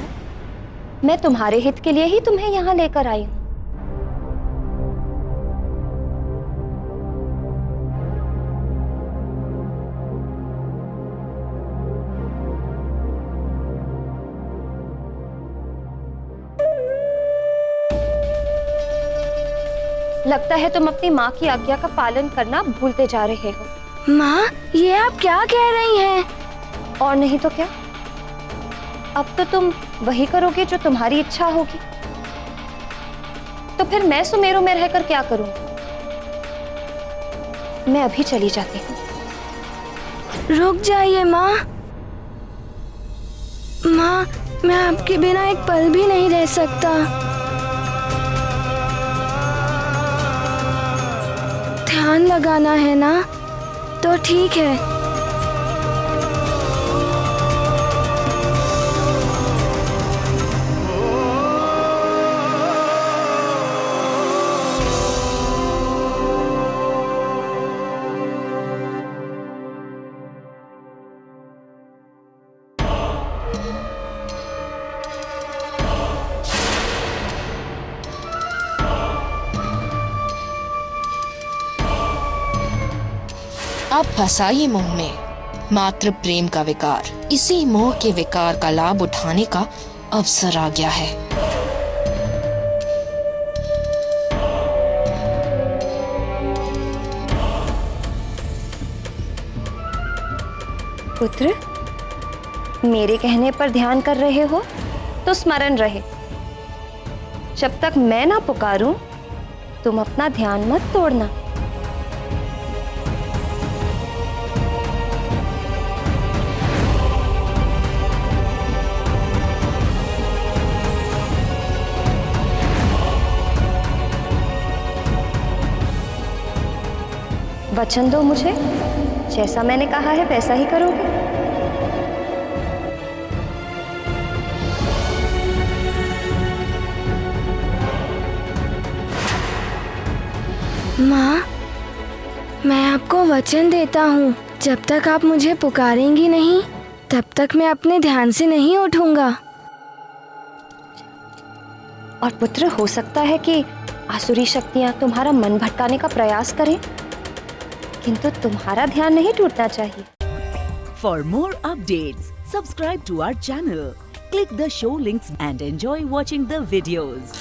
मैं तुम्हारे हित के लिए ही तुम्हें यहाँ लेकर आई हूँ। लगता है तुम अपनी माँ की आज्ञा का पालन करना भूलते जा रहे हो। माँ, ये आप क्या कह रही हैं? और नहीं तो क्या, अब तो तुम वही करोगे जो तुम्हारी इच्छा होगी। तो फिर मैं सुमेरु में रहकर क्या करूंगी? मैं अभी चली जाती हूँ। रुक जाइए माँ। माँ, मैं आपके बिना एक पल भी नहीं रह सकता। ध्यान लगाना है ना? तो ठीक है। आप फंसाइए मोह में, मात्र प्रेम का विकार। इसी मोह के विकार का लाभ उठाने का अवसर आ गया है। पुत्र, मेरे कहने पर ध्यान कर रहे हो तो स्मरण रहे, जब तक मैं ना पुकारूं तुम अपना ध्यान मत तोड़ना। वचन दो मुझे, जैसा मैंने कहा है वैसा ही करोगे। माँ, मैं आपको वचन देता हूँ, जब तक आप मुझे पुकारेंगी नहीं, तब तक मैं अपने ध्यान से नहीं उठूंगा। और पुत्र, हो सकता है कि आसुरी शक्तियाँ तुम्हारा मन भटकाने का प्रयास करें, किंतु तुम्हारा ध्यान नहीं टूटना चाहिए। For more updates, subscribe to our channel, click the show links and enjoy watching the videos.